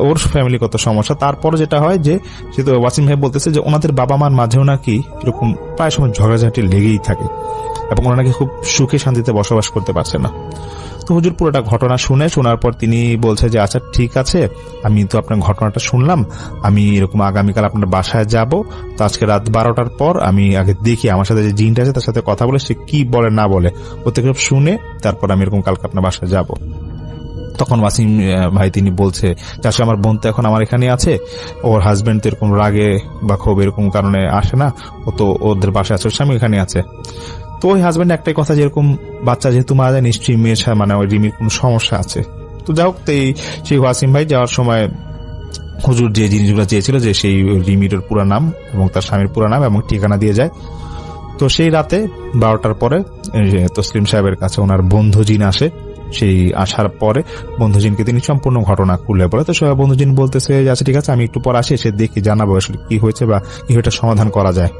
ওর ফ্যামিলিগত সমস্যা। তারপর যেটা হয় যে সে তো ওয়াসিম ভাই বলতেছে যে ওনাদের বাবা মার মাঝেও নাকি এরকম প্রায় সময় ঝগড়াঝাটি লেগেই থাকে, এবং ওরা নাকি খুব সুখে শান্তিতে বসবাস করতে পারছে না। তো হুজুর পুরোটা ঘটনা শোনার পর তিনি বলছে যে আচ্ছা ঠিক আছে, আমি তো আপনার ঘটনাটা শুনলাম, আমি এরকম আগামীকাল আপনার বাসায় যাব। তো আজকে রাত 12টার পর আমি আগে দেখি আমার সাথে যে জিনটা আছে তার সাথে কথা বলে সে কি বলে না বলে, ও থেকে শুনে তারপর আমি এরকম কালকে আপনার বাসায় যাব। তখন ওয়াসিম ভাই তিনি বলছে যে আসলে আমার বোন তো এখন আমার এখানে আছে, ওর হাজবেন্ড তো এরকম রাগে বা ক্ষোভ এরকম কারণে আসে না, ও তো ওদের বাসায় আছে, ওর স্বামী এখানে আছে। তো ওই হাজবেন্ড একটাই কথা, যেরকম বাচ্চা যেহেতু মারা যায় নিশ্চয়ই মেয়ে ওই রিমির কোনো সমস্যা আছে। তো যাই হোক, সেই ওয়াসিম ভাই যাওয়ার সময় হুজুর যে জিনিসগুলো চেয়েছিল যে সেই রিমির পুরা নাম এবং তার স্বামীর পুরা নাম এবং ঠিকানা দিয়ে যায়। তো সেই রাতে 12টার পরে তসলিম সাহেবের কাছে ওনার বন্ধুজিন আসে। সেই আসার পরে বন্ধুজিনকে তিনি সম্পূর্ণ ঘটনা খুলে বলে। তো সবাই বন্ধুজিন বলতেছে যে আচ্ছা ঠিক আছে, আমি একটু পর আসি, এসে দেখি জানাবো আসলে কি হয়েছে বা কি এটা সমাধান করা যায়।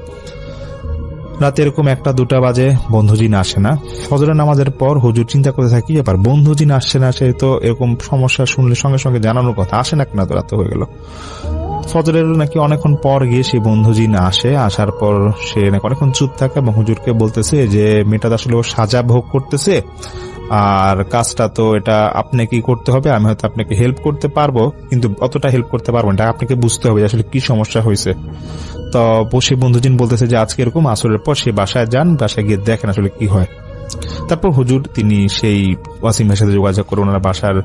রাতে এরকম 1-2টা বাজে, বন্ধুজিন আসে না। ফজরের নামাজের পর হুজুর চিন্তা করতে থাকি ব্যাপার, বন্ধুজিন আসছে না, সে তো এরকম সমস্যা শুনলে সঙ্গে সঙ্গে জানানোর কথা, আসে না কেন, তো রাতে হয়ে গেল। ফজরের নাকি অনেকক্ষণ পর গিয়ে সেই বন্ধুজিন আসে। আসার পর সে নাকি অনেকক্ষণ চুপ থাকে এবং হুজুরকে বলতেছে যে মেয়েটা আসলে ও সাজা ভোগ করতেছে, আর কাজটা তো এটা আপনাকে করতে হবে, আমি হয়তো আপনাকে হেল্প করতে পারবো কিন্তু অতটা হেল্প করতে পারবো না, আপনাকে বুঝতে হবে আসলে কি সমস্যা হয়েছে। তো বসে বন্ধুজিন বলতেছে যে আজকে এরকম আসরের পর সে বাসায় যান, বাসায় গিয়ে দেখেন আসলে কি হয়। তারপর হুজুর তিনি সেই ওয়াসিম ভাইয়ের সাথে যোগাযোগ করে ওনারা বাসার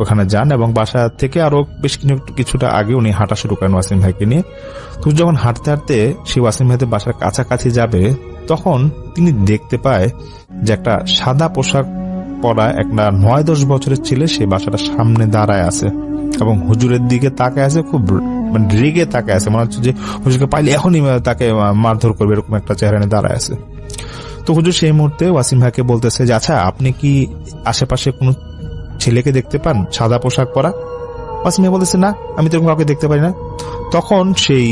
ওখানে যান, এবং বাসা থেকে আরো বেশ কিছুটা আগে উনি হাঁটা শুরু করেন ওয়াসিম ভাইকে নিয়ে। তো যখন হাঁটতে হাঁটতে সেই ওয়াসিম ভাইদের বাসার কাছাকাছি যাবে, তখন তিনি দেখতে পায় যে একটা সাদা পোশাক পরা একটা 9-10 বছরের ছেলে সেই বাসাটার সামনে দাঁড়ায় আছে এবং হুজুরের দিকে তাকায় আছে, খুব রেগে তাকায় আছে, মনে হচ্ছে যে হুজুরকে পাইলে এখনই তাকে মারধর করবে, এরকম একটা চেহারা নিয়ে দাঁড়ায় আছে। তো হুজুর সেই মুহূর্তে ওয়াসিম ভাইকে বলতেছে যে আচ্ছা আপনি কি আশেপাশে কোনো ছেলেকে দেখতে পান সাদা পোশাক পরা? ওয়াসিম ভাই বলতেছে না, আমি তো এরকম কাউকে দেখতে পাই না। তখন সেই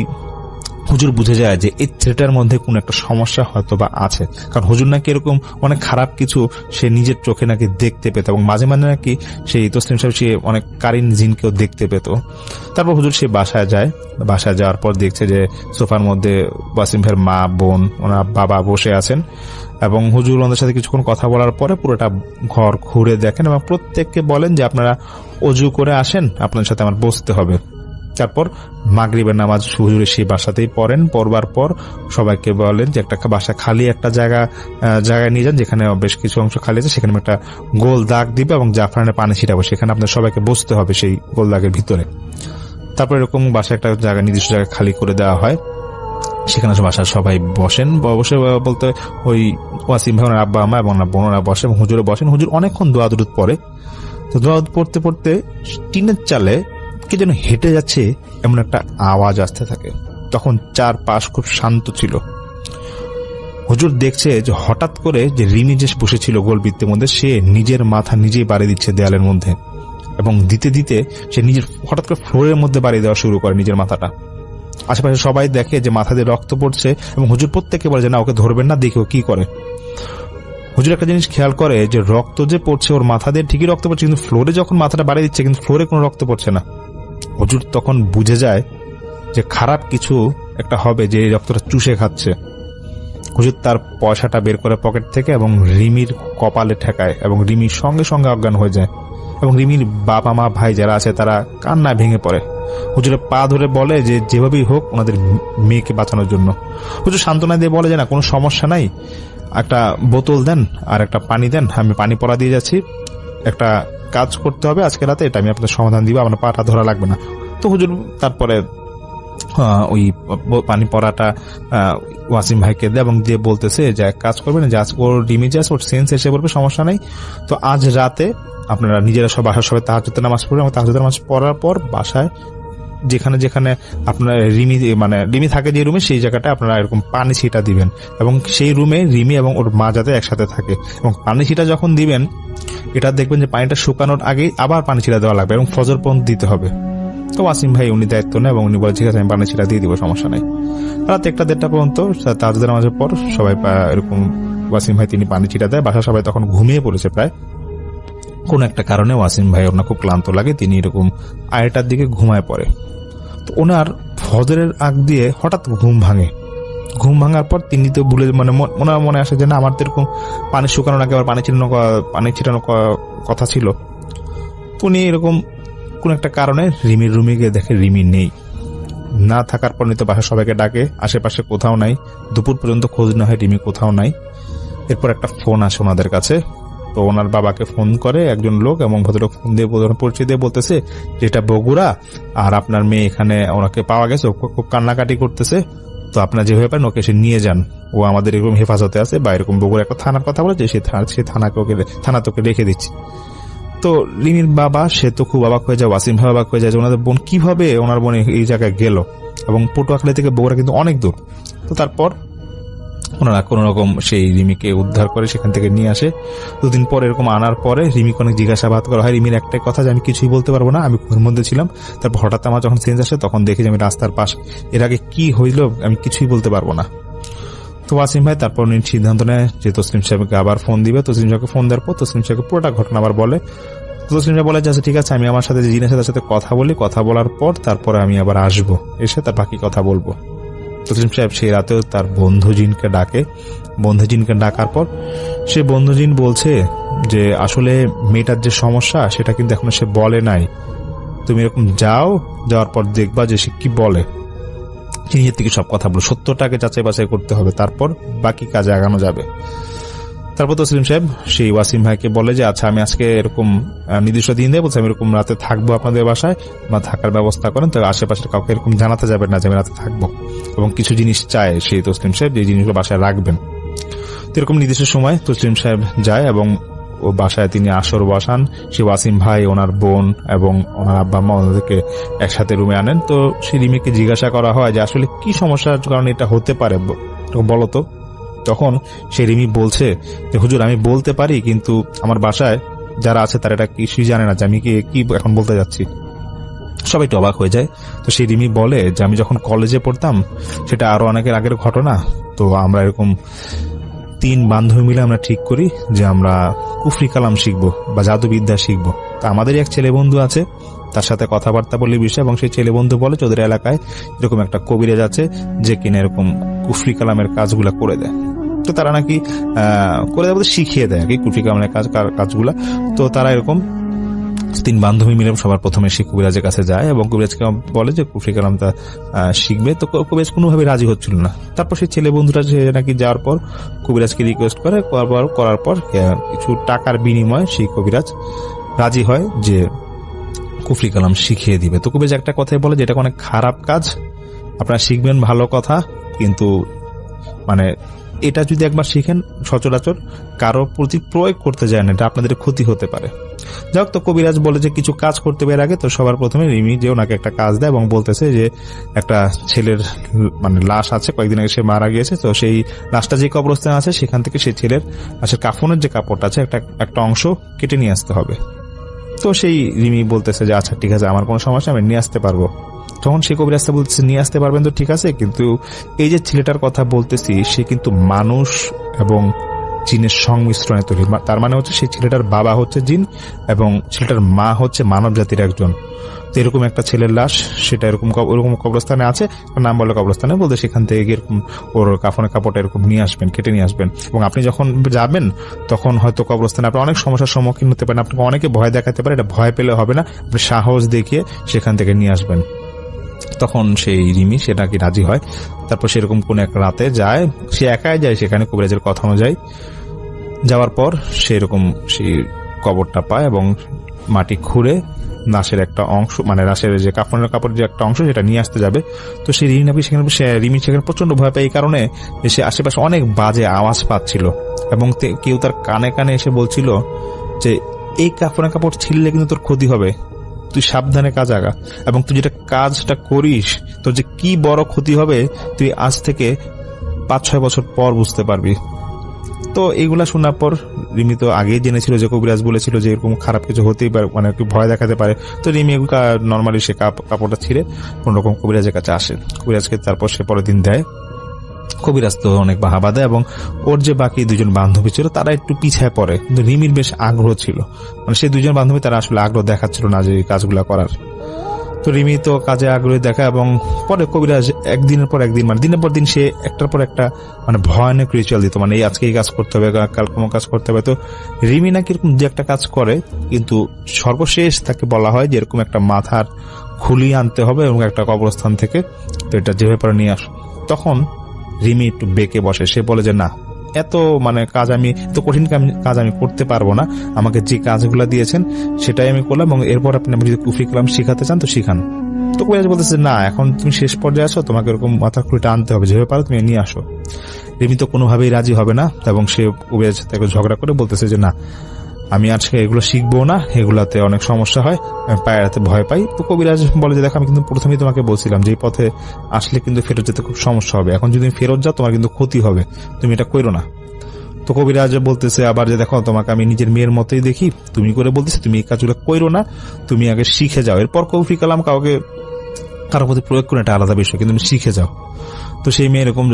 হুজুর বুঝে যায় যে এই ছেলেটার মধ্যে কোন একটা সমস্যা হয়তো বা আছে, কারণ হুজুর নাকি এরকম অনেক খারাপ কিছু সে নিজের চোখে নাকি দেখতে পেত, এবং মাঝে মাঝে নাকি সেই তসলিম সাহেব সে অনেক কারিন জিনকেও দেখতে পেত। তারপর হুজুর সে বাসায় যায়, বাসায় যাওয়ার পর দেখছে যে সোফার মধ্যে ওয়াসিম ভাইয়ের মা, বোন, ওনার বাবা বসে আছেন, এবং হুজুর ওনাদের সাথে কিছুক্ষণ কথা বলার পরে পুরোটা ঘর ঘুরে দেখেন এবং প্রত্যেককে বলেন যে আপনারা অজু করে আসেন, আপনাদের সাথে আমার বসতে হবে। তারপর মাগরিবের নামাজ হুজুর সেই বাসাতেই পড়েন, পড়বার পর সবাইকে বলেন যে একটা বাসা খালি একটা জায়গায় নিয়ে যান যেখানে বেশ কিছু অংশ খালি আছে, সেখানে একটা গোল দাগ দিবে এবং জাফরানের পানি ছিটাবো, সেখানে আপনার সবাইকে বসতে হবে সেই গোল দাগের ভিতরে। তারপর এরকম বাসা একটা জায়গা নির্দিষ্ট জায়গায় খালি করে দেওয়া হয়। সেখানে বাসার সবাই বসেন, বসে বলতে ওই ওয়াসিম ভাই, ওনার আব্বা আম্মা এবং ওনার বোনরা বসে এবং হুজুরে বসেন। হুজুর অনেকক্ষণ দোয়া দুরুদ পড়ে। তো দোয়া পড়তে পড়তে টিনের চালে কে যেন হেঁটে যাচ্ছে এমন একটা আওয়াজ আসতে থাকে। তখন চারপাশ খুব শান্ত ছিল। হুজুর দেখছে যে হঠাৎ করে যে রিমি যে বসেছিল গোলবৃত্তের মধ্যে, সে নিজের মাথা নিজেই বাড়ি দিচ্ছে দেয়ালের মধ্যে, এবং দিতে দিতে সে নিজের হঠাৎ করে ফ্লোরের মধ্যে বাড়ি দেওয়া শুরু করে নিজের মাথাটা। আশেপাশে সবাই দেখে যে মাথা দিয়ে রক্ত পড়ছে, এবং হুজুর প্রত্যেককে বলে যে না, ওকে ধরবেন না, দেখে ও কি করে। হুজুর একটা জিনিস খেয়াল করে যে রক্ত যে পড়ছে ওর মাথা দিয়ে ঠিকই রক্ত পড়ছে, কিন্তু ফ্লোরে যখন মাথাটা বাড়ি দিচ্ছে কিন্তু ফ্লোরে কোনো রক্ত পড়ছে না। হুজুর তখন বুঝে যায় যে খারাপ কিছু একটা হবে, যে এই রক্তটা চুষে খাচ্ছে। হুজুর তার পয়সাটা বের করে পকেট থেকে এবং রিমির কপালে ঠেকায়, এবং রিমির সঙ্গে সঙ্গে অজ্ঞান হয়ে যায়, এবং রিমির বাবা মা ভাই যারা আছে তারা কান্নায় ভেঙে পড়ে। হুজুরের পা ধরে বলে যে যেভাবেই হোক ওনাদের মেয়েকে বাঁচানোর জন্য। হুজুর সান্ত্বনা দিয়ে বলে যে না, কোনো সমস্যা নাই, একটা বোতল দেন আর একটা পানি দেন, আমি পানি পড়া দিয়ে যাচ্ছি, একটা কাজ করতে হবে আজকে রাতে, এটা আমি আপনাদের সমাধান দিব, আপনার পাটা ধরা লাগবে না। তো হুজুর তারপরে ওই পানি পড়াটা ওয়াসিম ভাইকে দেয় এবং দিয়ে বলতেছে যে এক কাজ করবেন, যে আজ ওর রিমিজ আছে, ওর সেন্স এসে বলবে, সমস্যা নাই। তো আজ রাতে আপনারা নিজেরা সব বাসার সবাই তাহাজ্জুদের নামাজ পড়বেন, এবং তাহাজ্জুদের নামাজ পড়ার পর বাসায় যেখানে যেখানে আপনার রিমি থাকে যে রুমে, সেই জায়গাটা আপনারা এরকম পানি ছিটা দিবেন, এবং সেই রুমে রিমি এবং ওর মা যাতে একসাথে থাকে। এবং পানি ছিটা যখন দিবেন, এটা দেখবেন যে পানিটা শুকানোর আগেই আবার পানি ছিটা দেওয়া লাগবে, এবং ফজর পর্যন্ত দিতে হবে। তো ওয়াসিম ভাই উনি দায়িত্ব নেয় এবং উনি বলে ঠিক আছে, আমি পানি ছিটা দিয়ে দিব, সমস্যা নাই। রাত 1টা-1:30 পর্যন্ত তাহাজ্জুদের নামাজের পর সবাই এরকম ওয়াসিম ভাই তিনি পানি ছিটা দেয়। বাসা সবাই তখন ঘুমিয়ে পড়েছে প্রায়। কোন একটা কারণে ওয়াসিম ভাই ওনার খুব ক্লান্ত লাগে, তিনি এরকম 2:30টার দিকে ঘুমায় পড়ে। তো ওনার ফজরের আগ দিয়ে হঠাৎ ঘুম ভাঙে। ঘুম ভাঙার পর তিনি তো ভুলে ওনার মনে আসে যে না, আমার তো এরকম পানি শুকানোর আগে আবার পানি ছিটানোর কথা ছিল। উনি এরকম কোন একটা কারণে রিমির রুমে গিয়ে দেখে রিমি নেই। না থাকার পর তো বাসার সবাইকে ডাকে, আশেপাশে কোথাও নাই। দুপুর পর্যন্ত খোঁজ না হয়, রিমি কোথাও নাই। এরপর একটা ফোন আসে ওনাদের কাছে। তো ওনার বাবাকে ফোন করে একজন লোক, এবং ভদ্রলোক ফোন দিয়ে পরিচয় দিয়ে বলতেছে যে এটা বগুড়া, আর আপনার মেয়ে এখানে, ওনাকে পাওয়া গেছে, খুব কান্নাকাটি করতেছে, তো আপনার যেভাবে পারেন ওকে সে নিয়ে যান, ও আমাদের এরকম হেফাজতে আছে, বা এরকম বগুড়া একটা থানার কথা বলে যে সে থানা তোকে রেখে দিচ্ছে। তো রিমির বাবা সে তো খুব অবাক হয়ে যায়, ওয়াসিম ভাই অবাক হয়ে যায় যে ওনাদের বোন কিভাবে, ওনার বোন এই জায়গায় গেল, এবং পটুয়াখালী থেকে বগুড়া কিন্তু অনেক দূর। তো তারপর ওনারা কোন রকম সেই রিমিকে উদ্ধার করে সেখান থেকে নিয়ে আসে। 2 দিন পর এরকম আনার পরে রিমিকে অনেক জিজ্ঞাসাবাদ করা হয়। রিমির একটাই কথা যে আমি কিছুই বলতে পারবো না, আমি ঘুমের মধ্যে ছিলাম। তারপর হঠাৎ আমার যখন সেন্স আসে তখন দেখি যে আমি রাস্তার পাশ, এর আগে কি হইল আমি কিছুই বলতে পারবো না। তো ওয়াসিম ভাই তারপর উনি সিদ্ধান্ত নেয় যে তসলিম সাহেবকে আবার ফোন দিবে। তসলিম সাহেবকে ফোন দেওয়ার পর তসলিম সাহেবকে পুরোটা ঘটনা আবার বলে। তসলিম সাহেব বলে যে আচ্ছা ঠিক আছে, আমি আমার সাথে যে জিনিস তার সাথে কথা বলি, কথা বলার পর তারপরে আমি আবার আসবো, এসে তার বাকি কথা বলবো। তসলিম সাহেব সেই রাতেও তার বন্ধুজিনকে ডাকে। বন্ধুজিনকে ডাকার পর সে বন্ধুজিন বলছে যে আসলে মেয়েটার যে সমস্যা সেটা কিন্তু এখনো সে বলে নাই, তুমি এরকম যাওয়ার পর দেখবা যে সে কি বলে, নিজের থেকে সব কথা বলো, সত্যটাকে যাচাই বাছাই করতে হবে, তারপর বাকি কাজে আগানো যাবে। তারপর তসলিম সাহেব সেই ওয়াসিম ভাইকে বলে যে আচ্ছা আমি আজকে এরকম নির্দিষ্ট দিন দেয়, বলছে আমি এরকম রাতে থাকবো আপনাদের বাসায়, বা থাকার ব্যবস্থা করেন, তো আশেপাশের কাউকে এরকম জানাতে যাবেন না যে আমি রাতে থাকবো, এবং কিছু জিনিস চায় সেই তসলিম সাহেব যে জিনিসগুলো বাসায় রাখবেন। তো এরকম নির্দিষ্ট সময় তসলিম সাহেব যায় এবং ও বাসায় তিনি আসর বসান। সে ওয়াসিম ভাই, ওনার বোন এবং ওনার আব্বা আম্মা ওনাদেরকে একসাথে রুমে আনেন। তো সেই রিমিকে জিজ্ঞাসা করা হয় যে আসলে কি সমস্যার কারণে এটা হতে পারে বলতো। তখন সে রিমি বলছে যে হুজুর আমি বলতে পারি, কিন্তু আমার বাসায় যারা আছে তারা এটা কিছুই জানে না যে আমি কি এখন বলতে যাচ্ছি। সবাই একটু অবাক হয়ে যায়। তো সেই রিমি বলে যে আমি যখন কলেজে পড়তাম, সেটা আরো অনেকের আগের ঘটনা, তো আমরা এরকম 3 বান্ধবী মিলে আমরা ঠিক করি যে আমরা কুফরি কালাম শিখবো বা জাদুবিদ্যা শিখবো। তা আমাদের এক ছেলে বন্ধু আছে, তার সাথে কথাবার্তা বললে বিষয়, এবং সেই ছেলে বন্ধু বলে ওদের এলাকায় এরকম একটা কবিরাজ আছে যে কিনা এরকম কুফরি কালামের কাজগুলা করে দেয়। তো তারা নাকি করে দেয়, বলতে শিখিয়ে দেয় আর কি কুফরি কালামের কাজগুলা। তো তারা এরকম 3 বান্ধবী মিলে সবার প্রথমে সেই কবিরাজের কাছে যায় এবং কবিরাজকে বলে যে কুফরি কালামটা শিখবে। তো কবিরাজ কোনোভাবে রাজি হচ্ছিল না। তারপর সেই ছেলে বন্ধুটা সে নাকি যাওয়ার পর কবিরাজকে রিকোয়েস্ট করার পর কিছু টাকার বিনিময়ে সেই কবিরাজ রাজি হয় যে কুফরি কালাম শিখিয়ে দিবে। তো কবিরাজ একটা কথাই বলে যে এটা অনেক খারাপ কাজ, আপনারা শিখবেন ভালো কথা, কিন্তু মানে এটা যদি একবার শিখেন সচরাচর কারো প্রতি প্রয়োগ করতে যায় না, এটা আপনাদের ক্ষতি হতে পারে। যাই হোক, তো কবিরাজ বলে যে কিছু কাজ করতে বের আগে তো সবার প্রথমে রিমি যে ওনাকে একটা কাজ দেয় এবং বলতেছে যে একটা ছেলের মানে লাশ আছে, কয়েকদিন আগে সে মারা গিয়েছে, তো সেই লাশটা যে কবরস্থানে আছে সেখান থেকে সেই ছেলের লাশের কাফনের যে কাপড়টা আছে একটা অংশ কেটে নিয়ে আসতে হবে। তো সেই রিমি বলতেছে যে আচ্ছা ঠিক আছে, আমার কোনো সমস্যা, আমি নিয়ে আসতে পারবো। তখন সে কবিরাজটা বলতেছে নিয়ে আসতে পারবেন তো ঠিক আছে, কিন্তু এই যে ছেলেটার কথা বলতেছি সে কিন্তু মানুষ এবং জিনের সংমিশ্রণে তৈরি। তার মানে হচ্ছে সেই ছেলেটার বাবা হচ্ছে জিন এবং ছেলেটার মা হচ্ছে মানব জাতির একজন। তো এরকম একটা ছেলের লাশ, সেটা এরকম কবরস্থানে আছে, নাম বলে কবরস্থানে বলতে, সেখান থেকে এরকম ওর কাফনের কাপড়টা এরকম নিয়ে আসবেন, কেটে নিয়ে আসবেন। এবং আপনি যখন যাবেন তখন হয়তো কবরস্থানে আপনি অনেক সমস্যার সম্মুখীন হতে পারেন, আপনাকে অনেকে ভয় দেখাতে পারে, এটা ভয় পেলে হবে না, আপনি সাহস দেখিয়ে সেখান থেকে নিয়ে আসবেন। তখন সেই রিমি সেটা কি রাজি হয়। তারপর সেরকম কোন এক রাতে যায়, সে একাই যায় সেখানে কবিরাজের কথা অনুযায়ী। যাওয়ার পর সেরকম সেই কবরটা পায় এবং মাটি খুঁড়ে লাশের একটা অংশ, মানে লাশের যে কাফনের কাপড় যে একটা অংশ সেটা নিয়ে আসতে যাবে। তো সেই রিমি সেখানে প্রচন্ড ভয় পায়, এই কারণে সে আশেপাশে অনেক বাজে আওয়াজ পাচ্ছিল এবং কেউ তার কানে কানে এসে বলছিল যে এই কাফনের কাপড় ছিঁড়লে কিন্তু তোর ক্ষতি হবে, তুই সাবধানে কাজ আগা, এবং তুই যেটা কাজটা করিস তোর যে কি বড় ক্ষতি হবে তুই আজ থেকে 5-6 বছর পর বুঝতে পারবি। তো এইগুলা শোনার পর রিমি তো আগেই জেনেছিল যে কবিরাজ বলেছিল যে এরকম খারাপ কিছু হতেই পারে, মানে ভয় দেখাতে পারে। তো রিমি নর্মালি সে কাপড়টা ছিঁড়ে কোন রকম কবিরাজের কাছে আসে, কবিরাজকে তারপর সে পরের দিন দেয়। কবিরাজ তো অনেক বাহাবা দেয় এবং ওর যে বাকি দুজন বান্ধবী ছিল তারা একটু পিছায় পড়ে, কিন্তু রিমির বেশ আগ্রহ ছিল, মানে সেই দুজন বান্ধবী তারা আসলে আগ্রহ দেখাচ্ছিল না যে এই কাজগুলা করার। তো রিমি তো কাজে আগ্রহী দেখা এবং পরে কবিরাজ একদিনের পর একদিন, মানে দিনের পর দিন সে একটার পর একটা মানে ভয়ানক রিচুয়াল দিত, মানে এই আজকে এই কাজ করতে হবে, কাল কোনো কাজ করতে হবে। তো রিমি নাকি এরকম যে একটা কাজ করে, কিন্তু সর্বশেষ তাকে বলা হয় যে এরকম একটা মাথার খুলি আনতে হবে এবং একটা কবরস্থান থেকে, তো এটা যেভাবে পরে নিয়ে আস। তখন রিমি একটু বেঁকে বসে, সে বলে যে না, এত মানে কাজ আমি, এত কঠিন কাজ আমি করতে পারবো না, আমাকে যে কাজগুলো দিয়েছেন সেটাই আমি করলাম এবং এরপর আপনি যদি কুফরি কালাম শিখাতে চান তো শিখান। তো কবিরাজ বলতেছে না, এখন তুমি শেষ পর্যায়ে আছো, তোমাকে এরকম মাথার খুঁড়িটা আনতে হবে, যেভাবে পারো তুমি নিয়ে আসো। রিমি তো কোনোভাবেই রাজি হবে না এবং সে কবিরাজ সাথে ঝগড়া করে বলতেছে যে না, আমি আজকে এগুলো শিখবো না, এগুলাতে অনেক সমস্যা হয়, আমি পায়রাতে ভয় পাই। তো কবিরাজ বলে যে দেখো, আমি কিন্তু প্রথমেই তোমাকে বলছিলাম যে এই পথে আসলে কিন্তু ফেরত যেতে খুব সমস্যা হবে, এখন যদি ফেরত যাও তোমার কিন্তু ক্ষতি হবে, তুমি এটা করো না। তো কবিরাজ বলতেছে আবার যে দেখো, তোমাকে আমি নিজের মেয়ের মতোই দেখি, তুমি করে বলতেছি তুমি এই কাজগুলো করো না, তুমি আগে শিখে যাও, এরপর কুফরি কালাম কারোর প্রতি প্রয়োগ করে এটা আলাদা বিষয়, কিন্তু তুমি শিখে যাও। তো সেই মেয়ে এরকম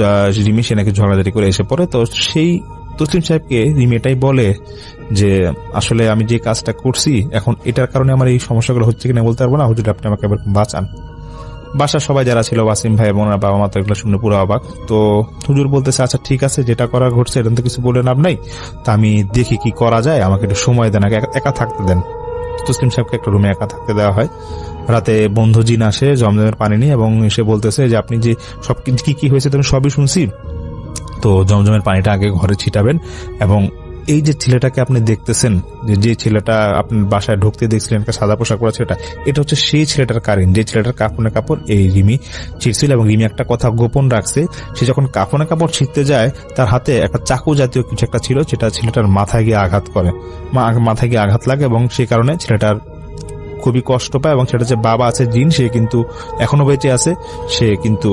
রিমি সে নাকি ঝগড়াঝাটি করে এসে পড়ে। তো সেই তসলিম সাহেবকে রিমি এটাই বলে যে আসলে আমি যে কাজটা করছি এখন এটার কারণে আমার এই সমস্যাগুলো হচ্ছে কিনা বলতে পারবো না, হুজুর আপনি আমাকে এবার বাঁচান। বাসার সবাই যারা ছিল, ওয়াসিম ভাই এবং ওনার বাবা মা, তো এগুলো শুনে পুরো অবাক। তো হুজুর বলতেছে আচ্ছা ঠিক আছে, যেটা করা ঘটছে এটা তো কিছু বলে লাভ নাই, তা আমি দেখি কি করা যায়, আমাকে একটু সময় দেন, একা থাকতে দেন। তসলিম সাহেবকে একটা রুমে একা থাকতে দেওয়া হয়। রাতে বন্ধু জিন আসে জমজমের পানি নিয়ে এবং এসে বলতেছে যে আপনি যে সব কি কি হয়েছে তুমি সবই শুনছি, তো জমজমের পানিটা আগে ঘরে ছিটাবেন এবং এই যে ছেলেটাকে আপনি দেখতেছেন, যে ছেলেটা আপনার বাসায় ঢুকতে দেখছিলেন সাদা পোশাক পরা ছেলেটা, এটা হচ্ছে সেই ছেলেটার কারিন, যে ছেলেটার কাফনের কাপড় এই রিমি ছিঁড়ছিল। এবং রিমি একটা কথা গোপন রাখছে, সে যখন কাফনের কাপড় ছিঁড়তে যায় তার হাতে একটা চাকু জাতীয় কিছু একটা ছিল, যেটা ছেলেটার মাথায় গিয়ে আঘাত করে, মাথায় গিয়ে আঘাত লাগে এবং সেই কারণে ছেলেটার খুবই কষ্ট পায়। এবং সেটা যে বাবা আছে জিন, সে কিন্তু এখনো বেঁচে আছে, সে কিন্তু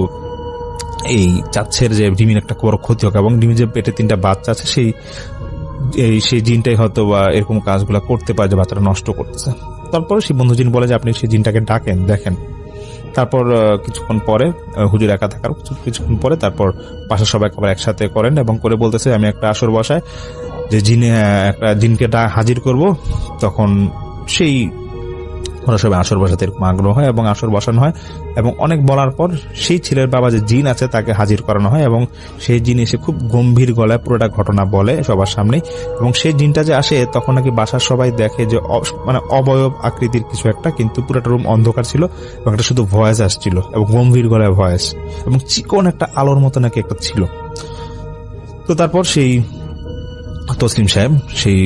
এই চাচ্ছের যে রিমির একটা বড় ক্ষতি হোক এবং রিমির যে পেটে 3টা বাচ্চা আছে সেই জিনটাই হয়তো বা এরকম কাজগুলো করতে পারে যে বাচ্চাটা নষ্ট করতেছে। তারপরে সেই বন্ধু জিন বলে যে আপনি সেই জিনটাকে ডাকেন, দেখেন। তারপর কিছুক্ষণ পরে হুজুর একা থাকার কিছুক্ষণ পরে তারপর বাসার সবাই আবার একসাথে করেন এবং করে বলতেছে আমি একটা আসর বসায় যে একটা জিনকে হাজির করব। তখন সেই ওরা সবাই আসর বসাতে এরকম আগ্রহ হয় এবং আসর বসানো হয় এবং অনেক বলার পর সেই ছেলের বাবা যে জিন আছে তাকে হাজির করানো হয় এবং সেই জিন এসে খুব গম্ভীর গলায় পুরোটা ঘটনা বলে সবার সামনে। এবং সেই জিনটা যে আসে তখন নাকি বাসার সবাই দেখে যে মানে অবয়ব আকৃতির কিছু একটা, কিন্তু পুরোটা রুম অন্ধকার ছিল এবং একটা শুধু ভয়েস আসছিল এবং গম্ভীর গলায় ভয়েস এবং চিকন একটা আলোর মতো নাকি একটা ছিল। তো তারপর সেই তসলিম সাহেব সেই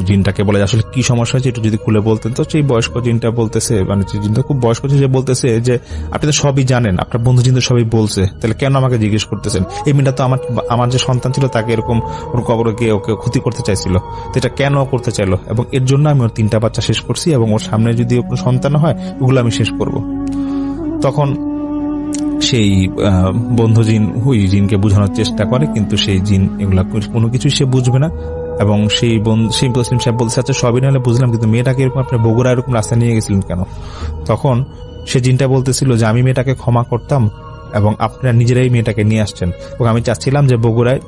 জিনটাকে বলে আসলে কি সমস্যা হয়েছে একটু যদি খুলে বলতেন। তো সেই বয়স্ক জিনটা বলতেছে, মানে যে জিনটা খুব বয়স্ক যে বলতেছে যে আপনি তো সবই জানেন, আপনার বন্ধু জিন তো সবই বলছে, তাহলে কেন আমাকে জিজ্ঞেস করতেছেন? এই মেয়েটা তো আমার যে সন্তান ছিল তাকে এরকম ওর কবরে গিয়ে ওকে ক্ষতি করতে চাইছিল, তো এটা কেন করতে চাইলো, এবং এর জন্য আমি ওর 3টা বাচ্চা শেষ করছি, এবং ওর সামনে যদি কোনো সন্তান হয় ওগুলো আমি শেষ করব। তখন সেই বন্ধু জিন ওই জিনকে বোঝানোর চেষ্টা করে, কিন্তু সেই জিন এগুলা কোনো কিছুই সে বুঝবে না। এবং সেই তসলিম সাহেব বলছে, আচ্ছা সবই নাহলে বুঝলাম, কিন্তু মেয়েটাকে এরকম আপনার বগুড়া এরকম রাস্তায় নিয়ে গেছিলেন কেন? তখন সে জিনটা বলতেছিল যে আমি মেয়েটাকে ক্ষমা করতাম এবং আপনারা নিজেরাই মেয়েটাকে নিয়ে আসছেন, এবং আমি চাচ্ছিলাম যে বগুড়ায়,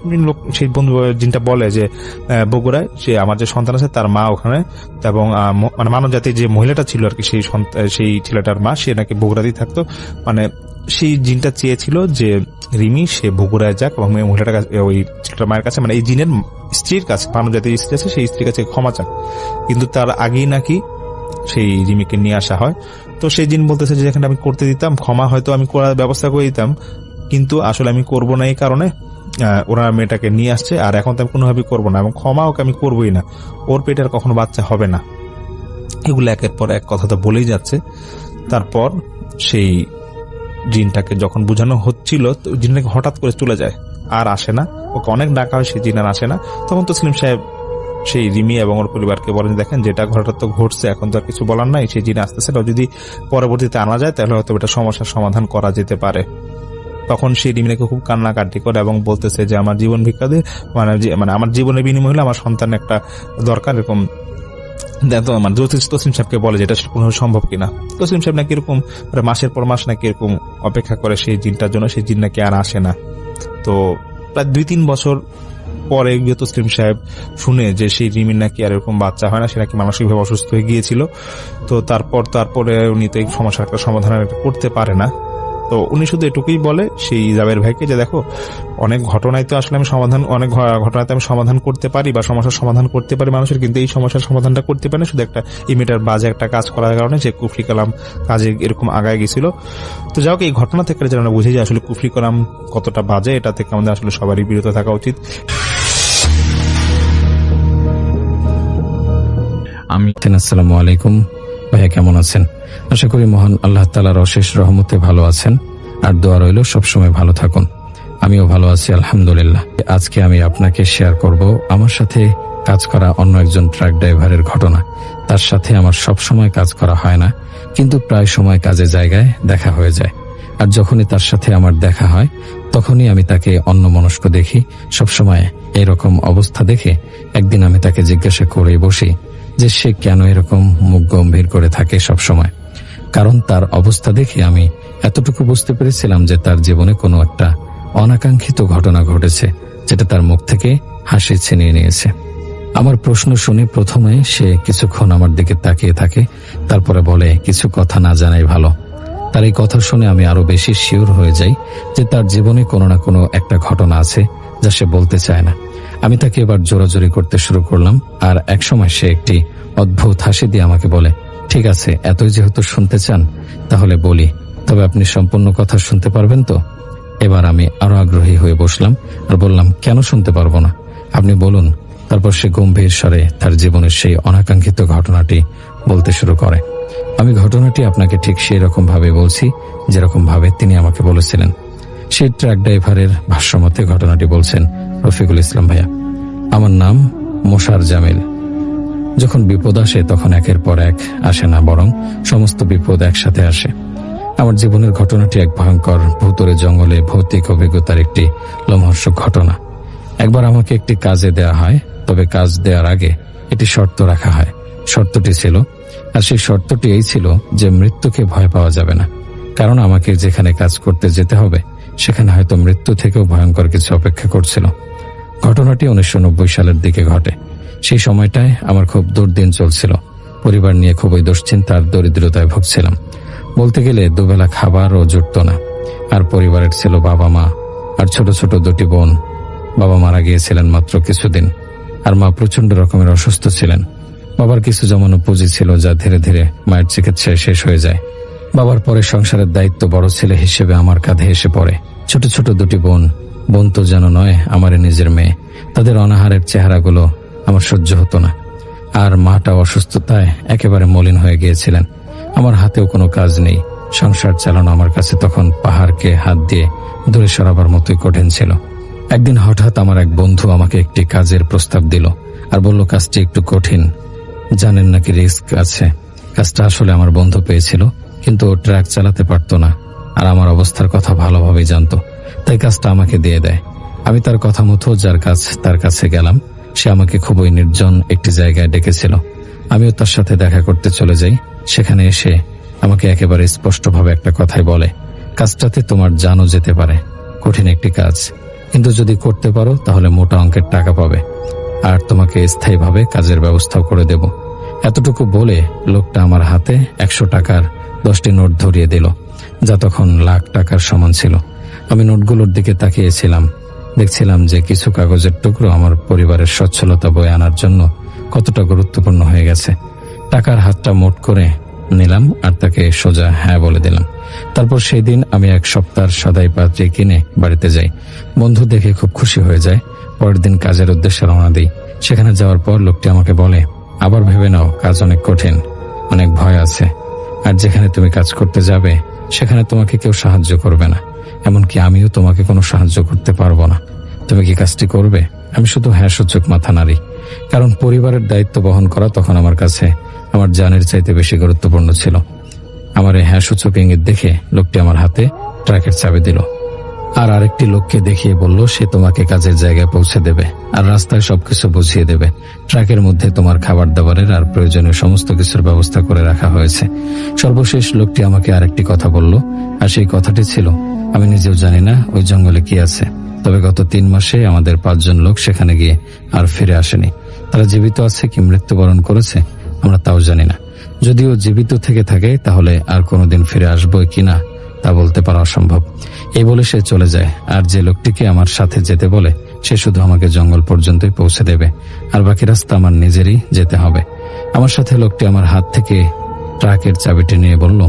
সেই বন্ধু জিনটা বলে যে বগুড়ায় সে আমার যে সন্তান আছে তার মা ওখানে, এবং মানে মানব জাতির যে মহিলাটা ছিল আর কি, সেই ছেলেটার মা সে নাকি বগুড়াতেই থাকতো। মানে সেই জিনটা চেয়েছিল যে রিমি সে বগুড়ায় যাক এবং মহিলাটার কাছে, ওই ছেলেটার মায়ের কাছে, মানে এই জিনের স্ত্রীর কাছে, মানব জাতির স্ত্রী আছে সেই স্ত্রীর কাছে ক্ষমা চাক, কিন্তু তার আগেই নাকি সেই রিমিকে নিয়ে আসা হয়। তো সেই জিন বলতেছে যে যেখানে আমি করতে দিতাম ক্ষমা, হয়তো আমি করার ব্যবস্থা করে দিতাম, কিন্তু আসলে আমি করবো না এই কারণে ওরা মেয়েটাকে নিয়ে আসছে, আর এখন তো আমি কোনোভাবেই করবো না, এবং ক্ষমা ওকে আমি করবোই না, ওর পেটে আর কখনো বাচ্চা হবে না। এগুলো একের পর এক কথা তো বলেই যাচ্ছে। তারপর সেই জিনটাকে যখন বোঝানো হচ্ছিল, তো জিনটাকে হঠাৎ করে চলে যায়, আর আসে না, ওকে অনেক ডাকা হয়, সেই জিন আর আসে না। তখন তসলিম সাহেব সেই রিমি এবং ওর পরিবারকে বলেন, দেখেন যেটা ঘটনা তো ঘটছে, এখন তো আর কিছু বলার নাই, সেই জিন আসতেছে, যদি পরবর্তীতে আনা যায় তাহলে হয়তো এটা সমস্যার সমাধান করা যেতে পারে। তখন সেই রিমিনাকে খুব কান্নাকাটি করে এবং বলতেছে যে আমার জীবন ভিক্ষা দিয়ে, মানে আমার জীবনের বিনিময় হলে আমার সন্তান একটা দরকার, এরকম মানে তসলিম সাহেবকে বলে যে এটা কোনোভাবে সম্ভব কিনা। তসলিম সাহেব নাকি এরকম মাসের পর মাস নাকি এরকম অপেক্ষা করে সেই জিনটার জন্য, সেই জিন নাকি আর আসে না। তো প্রায় 2-3 বছর পরে গিয়ে তসলিম সাহেব শুনে যে সেই রিমির নাকি আর এরকম বাচ্চা হয় না, সে নাকি মানসিকভাবে অসুস্থ হয়ে গিয়েছিল। তো তারপরে উনি তো এই সমস্যার একটা সমাধান করতে পারে না। তো উনি শুধু এটুকুই বলে সেই জাবের ভাইকে যে দেখো, অনেক ঘটনায় তো আসলে আমি সমাধান করতে পারি বা সমস্যার সমাধান করতে পারি মানুষের, কিন্তু এই সমস্যার সমাধানটা করতে পারে না, শুধু একটা ইমিটার বাজে একটা কাজ করার কারণে যে কুফরি কালাম কাজে এরকম আগায় গেছিল। তো যাই হোক, এই ঘটনা থেকে যেন আমরা বুঝি যে আসলে কুফরি কালাম কতটা বাজে, এটা থেকে আমাদের আসলে সবারই বিরত থাকা উচিত। আসসালামু আলাইকুম ভাইয়া, কেমন আছেন? আশা করি মহান আল্লাহ তাআলার অশেষ রহমতে ভালো আছেন, আর দোয়া রইল সবসময় ভালো থাকুন। আমিও ভালো আছি আলহামদুলিল্লাহ। আজকে আমি আপনাকে শেয়ার করব আমার সাথে কাজ করা অন্য একজন ট্রাক ড্রাইভারের ঘটনা। তার সাথে আমার সব সময় কাজ করা হয় না, কিন্তু প্রায় সময় কাজের জায়গায় দেখা হয়ে যায়। আর যখনই তার সাথে আমার দেখা হয় তখনই আমি তাকে অন্যমনস্ক দেখি। সবসময় এরকম অবস্থা দেখে একদিন আমি তাকে জিজ্ঞাসা করে বসি যে সে কেন এরকম মুখ গম্ভীর করে থাকে সব সময়। কারণ তার অবস্থা দেখে আমি এতটুকু বুঝতে পেরেছিলাম যে তার জীবনে কোনো একটা অনাকাঙ্ক্ষিত ঘটনা ঘটেছে, যেটা তার মুখ থেকে হাসি ছিনিয়ে নিয়েছে। আমার প্রশ্ন শুনে প্রথমে সে কিছুক্ষণ আমার দিকে তাকিয়ে থাকে, তারপরে বলে কিছু কথা না জানাই ভালো। তার এই কথা শুনে আমি আরো বেশি শিওর হয়ে যাই যে তার জীবনে কোনো না কোনো একটা ঘটনা আছে যা সে বলতে চায় না। আমি তাকে এবার জোরাজোরি করতে শুরু করলাম, আর একসময় সে একটি অদ্ভুত হাসি দিয়ে আমাকে বলে, ঠিক আছে, এতই যেহেতু শুনতে চান তাহলে বলি, তবে আপনি সম্পূর্ণ কথা শুনতে পারবেন তো? এবার আমি আরো আগ্রহী হয়ে বসলাম আর বললাম, কেন শুনতে পারবো না, আপনি বলুন। তারপর সে গম্ভীর স্বরে তার জীবনের সেই অনাকাঙ্ক্ষিত ঘটনাটি বলতে শুরু করে। আমি ঘটনাটি আপনাকে ঠিক সেই রকম ভাবে বলছি যেরকম ভাবে তিনি আমাকে বলেছিলেন। সেই ট্রাক ড্রাইভারের ভাষ্যমতে ঘটনাটি বলছেন রফিকুল ইসলাম ভাইয়া। আমার নাম মোশার জামিল। যখন বিপদ আসে তখন একের পর এক আসে না, বরং সমস্ত বিপদ একসাথে আসে। আমার জীবনের ঘটনাটি এক ভয়ঙ্কর ভুতুরে জঙ্গলে ভৌতিক অভিজ্ঞতার একটি লোমহর্ষক ঘটনা। একবার আমাকে একটি কাজে দেয়া হয়, তবে কাজ দেওয়ার আগে একটি শর্ত রাখা হয়। শর্তটি ছিল, আর সেই শর্তটি এই ছিল যে মৃত্যুকে ভয় পাওয়া যাবে না, কারণ আমাকে যেখানে কাজ করতে যেতে হবে সেখানে হয়তো মৃত্যু থেকেও ভয়ঙ্কর কিছু অপেক্ষা করছিল। ঘটনাটি 1990 সালের দিকে ঘটে। সেই সময়টায় আমার খুব দুর্দিন চলছিল। পরিবার নিয়ে খুবই দুশ্চিন্তার দরিদ্রতায় ভুগছিলাম। বলতে গেলে দুবেলা খাবারও জুটত না। আর পরিবারের ছিল বাবা মা আর ছোট ছোট 2টি বোন। বাবা মারা গিয়েছিলেন মাত্র কিছুদিন, আর মা প্রচন্ড রকমের অসুস্থ ছিলেন। বাবার কিছু জমানো পুঁজি ছিল যা ধীরে ধীরে মায়ের চিকিৎসায় শেষ হয়ে যায়। বাবার পরে সংসারের দায়িত্ব বড় ছেলে হিসেবে আমার কাঁধে এসে পড়ে। ছোট ছোট 2টি বোন বোন তো যেন নয়, আমারই নিজের মেয়ে। তাদের অনাহারের চেহারাগুলো আমার সহ্য হতো না। আর মাটা অসুস্থতায় একেবারে মলিন হয়ে গিয়েছিলেন। আমার হাতেও কোনো কাজ নেই। সংসার চালানো আমার কাছে তখন পাহাড়কে হাত দিয়ে দূরে সরাবার মতোই কঠিন ছিল। একদিন হঠাৎ আমার এক বন্ধু আমাকে একটি কাজের প্রস্তাব দিল আর বলল, কাজটি একটু কঠিন, জানেন নাকি রিস্ক আছে। কাজটা আসলে আমার বন্ধু পেয়েছিল, কিন্তু ও ট্রাক চালাতে পারতো না আর আমার অবস্থার কথা ভালোভাবেই জানতো, তাই কাজটা আমাকে দিয়ে দেয়। আমি তার কথা মতো যার কাজ তার কাছে গেলাম। সে আমাকে খুবই নির্জন একটি জায়গায় ডেকেছিল। আমিও তার সাথে দেখা করতে চলে যাই। সেখানে এসে আমাকে একেবারে স্পষ্টভাবে একটা কথাই বলে, কাজটাতে তোমার জানও যেতে পারে, কঠিন একটি কাজ, কিন্তু যদি করতে পারো তাহলে মোটা অঙ্কের টাকা পাবে আর তোমাকে স্থায়ীভাবে কাজের ব্যবস্থাও করে দেব। এতটুকু বলে লোকটা আমার হাতে 100 টাকার 10টি নোট ধরিয়ে দিল, যা তখন লাখ টাকার সমান ছিল। আমি নোটগুলোর দিকে তাকিয়েছিলাম, দেখছিলাম যে কিছু কাগজের টুকরো আমার পরিবারের সচ্ছলতা বয়ে আনার জন্য কতটা গুরুত্বপূর্ণ হয়ে গেছে। টাকার হাতটা মোট করে নিলাম আর তাকে সোজা হ্যাঁ বলে দিলাম। তারপর সেই দিন আমি 1 সপ্তাহের সদাই পাত্রী কিনে বাড়িতে যাই। বন্ধু দেখে খুব খুশি হয়ে যায়। পরের দিন কাজের উদ্দেশ্যে রওনা দিই। সেখানে যাওয়ার পর লোকটি আমাকে বলে, আবার ভেবে নাও, কাজ অনেক কঠিন, অনেক ভয় আছে, আর যেখানে তুমি কাজ করতে যাবে সেখানে তোমাকে কেউ সাহায্য করবে না, এমনকি আমিও তোমাকে কোনো সাহায্য করতে পারবো না। তুমি কি কাজটি করবে? আমি শুধু হ্যাঁ সূচক মাথা নাড়ি, কারণ পরিবারের দায়িত্ব বহন করা তখন আমার কাছে আমার জানের চাইতে বেশি গুরুত্বপূর্ণ ছিল। আমার এই হ্যাঁ সূচক ইঙ্গিত দেখে লোকটি আমার হাতে ট্রাকের চাবি দিল আর আরেকটি লোককে দেখিয়ে বলল, সে তোমাকে কাজের জায়গায় পৌঁছে দেবে আর রাস্তায় সবকিছু বুঝিয়ে দেবে। ট্রাকের মধ্যে তোমার খাবার দাবারের আর প্রয়োজনীয় সমস্ত কিছুর ব্যবস্থা করে রাখা হয়েছে। সর্বশেষ লোকটি আমাকে আরেকটি কথা বলল, আর সেই কথাটি ছিল, আমি নিজেও জানি না ওই জঙ্গলে কি আছে, তবে গত 3 মাসে আমাদের 5 জন লোক সেখানে গিয়ে আর ফিরে আসেনি। তারা জীবিত আছে কি মৃত্যুবরণ করেছে আমরা তাও জানি না। যদিও জীবিত থেকে থাকে তাহলে আর কোনোদিন ফিরে আসবো কিনা তা বলতে পারা অসম্ভব। এই বলে সে চলে যায়। আর যে লোকটিকে আমার সাথে যেতে বলে সে শুধু আমাকে জঙ্গল পর্যন্তই পৌঁছে দেবে, আর বাকি রাস্তা আমার নিজেরই যেতে হবে। আমার সাথে লোকটি আমার হাত থেকে ট্রাকের চাবিটি নিয়ে বলল,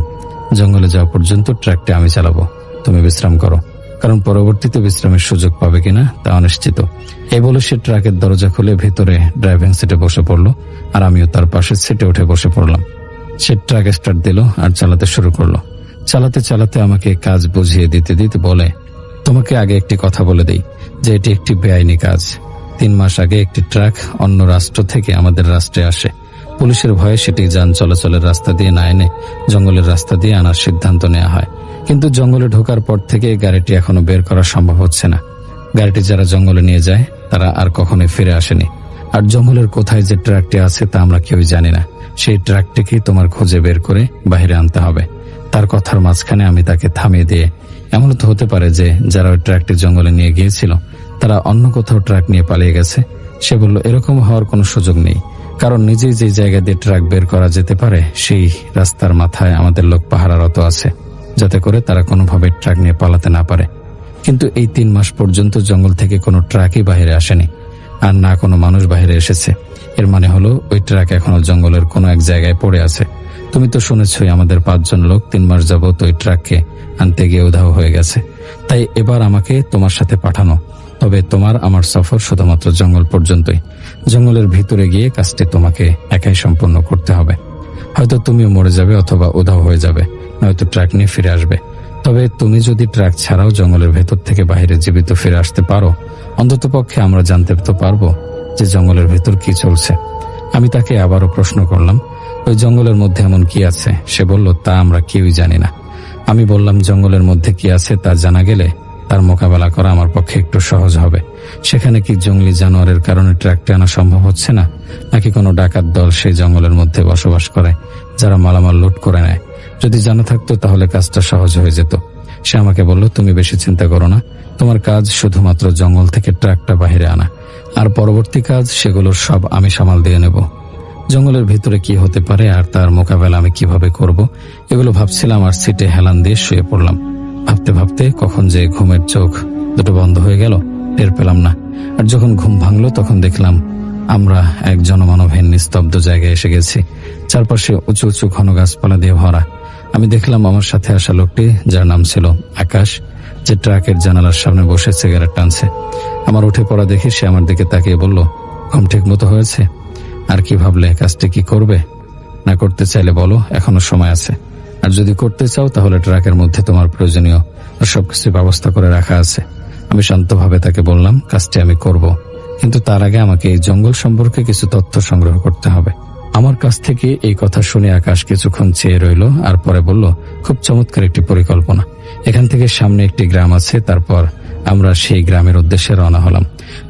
জঙ্গলে যাওয়া পর্যন্ত ট্রাকটি আমি চালাবো, তুমি বিশ্রাম করো, কারণ পরবর্তীতে বিশ্রামের সুযোগ পাবে কিনা তা অনিশ্চিত। এই বলে সে ট্রাকের দরজা খুলে ভেতরে ড্রাইভিং সিটে বসে পড়ল আর আমিও তার পাশের সিটে উঠে বসে পড়লাম। সে ট্রাক স্টার্ট দিল আর চালাতে শুরু করলো। চালাতে চালাতে আমাকে কাজ বুঝিয়ে দিতে দিতে বলে, তোমাকে আগে একটি কথা বলে দেই যে এটি একটি বেআইনি কাজ। 3 মাস আগে একটি ট্রাক অন্য রাষ্ট্র থেকে আমাদের রাষ্ট্রে আসে। পুলিশের ভয়ে সেটি যান চলাচলের রাস্তা দিয়ে না এনে জঙ্গলের রাস্তা দিয়ে আনার সিদ্ধান্ত নেওয়া হয়, কিন্তু জঙ্গলে ঢোকার পর থেকে গাড়িটি এখনো বের করা সম্ভব হচ্ছে না। গাড়িটি যারা জঙ্গলে নিয়ে যায় তারা আর কখনোই ফিরে আসেনি। আর জঙ্গলের কোথায় যে ট্রাকটি আছে তা আমরা কেউই জানি না। সেই ট্রাকটিকে তোমার খোঁজে বের করে বাইরে আনতে হবে। তার কথার মাঝখানে আমি তাকে থামিয়ে দিয়ে, এমনও তো হতে পারে যে যারা ওই ট্রাকটি জঙ্গলে নিয়ে গিয়েছিল তারা অন্য কোথাও ট্রাক নিয়ে পালিয়ে গেছে। সে বলল, এরকম হওয়ার কোনো সুযোগ নেই, কারণ নিজেই যে জায়গা দিয়ে ট্রাক বের করা যেতে পারে সেই রাস্তার মাথায় আমাদের লোক পাহারারত আছে, যাতে করে তারা কোনোভাবে ট্রাক নিয়ে পালাতে না পারে। কিন্তু এই 3 মাস পর্যন্ত জঙ্গল থেকে কোনো ট্রাকই বাইরে আসেনি, আর না কোনো মানুষ বাইরে এসেছে। এর মানে হলো ওই ট্রাক এখনো জঙ্গলের কোনো এক জায়গায় পড়ে আছে। তুমি তো শুনেছই আমাদের 5 জন লোক 3 মাস যাবত ওই ট্রাককে আনতে গিয়ে উধাও হয়ে গেছে। তাই এবার আমাকে তোমার সাথে পাঠানো, তবে তোমার আমার সফর শুধুমাত্র জঙ্গল পর্যন্তই। জঙ্গলের ভিতরে গিয়ে কাজটি তোমাকে একাই সম্পূর্ণ করতে হবে। হয়তো তুমিও মরে যাবে অথবা উধাও হয়ে যাবে, নয়তো ট্রাক নিয়ে ফিরে আসবে। তবে তুমি যদি ট্রাক ছাড়াও জঙ্গলের ভেতর থেকে বাইরে জীবিত ফিরে আসতে পারো, অন্তত পক্ষে আমরা জানতে তো পারবো যে জঙ্গলের ভেতর কি চলছে। আমি তাকে আবারও প্রশ্ন করলাম, ওই জঙ্গলের মধ্যে এমন কি আছে? সে বলল, তা আমরা কেউই জানি না। আমি বললাম, জঙ্গলের মধ্যে কি আছে তা জানা গেলে তার মোকাবেলা করা আমার পক্ষে একটু সহজ হবে। সেখানে কি জঙ্গলি জানোয়ারের কারণে ট্রাকটি আনা সম্ভব হচ্ছে না, নাকি কোনো ডাকাত দল সেই জঙ্গলের মধ্যে বসবাস করে যারা মালামাল লুট করে নেয়? যদি জানা থাকতো তাহলে কাজটা সহজ হয়ে যেত। সে আমাকে বলল, তুমি বেশি চিন্তা করো না, তোমার কাজ শুধুমাত্র জঙ্গল থেকে ট্রাকটা বাইরে আনা, আর পরবর্তী কাজ সেগুলোর সব আমি সামাল দিয়ে নেব। জঙ্গলের ভিতরে কি হতে পারে আর তার মোকাবেলা আমি কিভাবে করব, এগুলো ভাবছিলাম আর সিটে হেলান দিয়ে শুয়ে পড়লাম। ভাবতে ভাবতে কখন যে ঘুমের চোখ দুটো বন্ধ হয়ে গেল টের পেলাম না। আর যখন ঘুম ভাঙলো তখন দেখলাম আমরা এক জনমানবহীন নিস্তব্ধ জায়গায় এসে গেছি। চারপাশে উঁচু উঁচু ঘন গাছপালা দিয়ে ভরা। আমি দেখলাম আমার সাথে আসা লোকটি, যার নাম ছিল আকাশ, যে ট্রাকের জানালার সামনে বসে সিগারেট টানছে। আমার উঠে পড়া দেখে সে আমার দিকে তাকিয়ে বলল, ঘুম ঠিক মতো হয়েছে? আর কি ভাবলে, কাজটি কি করবে? না করতে চাইলে বলো, এখনো সময় আছে। আর যদি করতে চাও তাহলে ট্রাকের মধ্যে তোমার প্রয়োজনীয় সবকিছু ব্যবস্থা করে রাখা আছে। আমি শান্তভাবে তাকে বললাম, কাজটি আমি করব, কিন্তু তার আগে আমাকে এই জঙ্গল সম্পর্কে কিছু তথ্য সংগ্রহ করতে হবে। আমার কাছ থেকে এই কথা শুনে আকাশ কিছুক্ষণ চেয়ে রইল, আর পরে বলল, খুব চমৎকার একটি পরিকল্পনা। এখান থেকে সামনে একটি গ্রাম আছে, তারপর আমরা সেই গ্রামের উদ্দেশ্যে রওনা হলাম।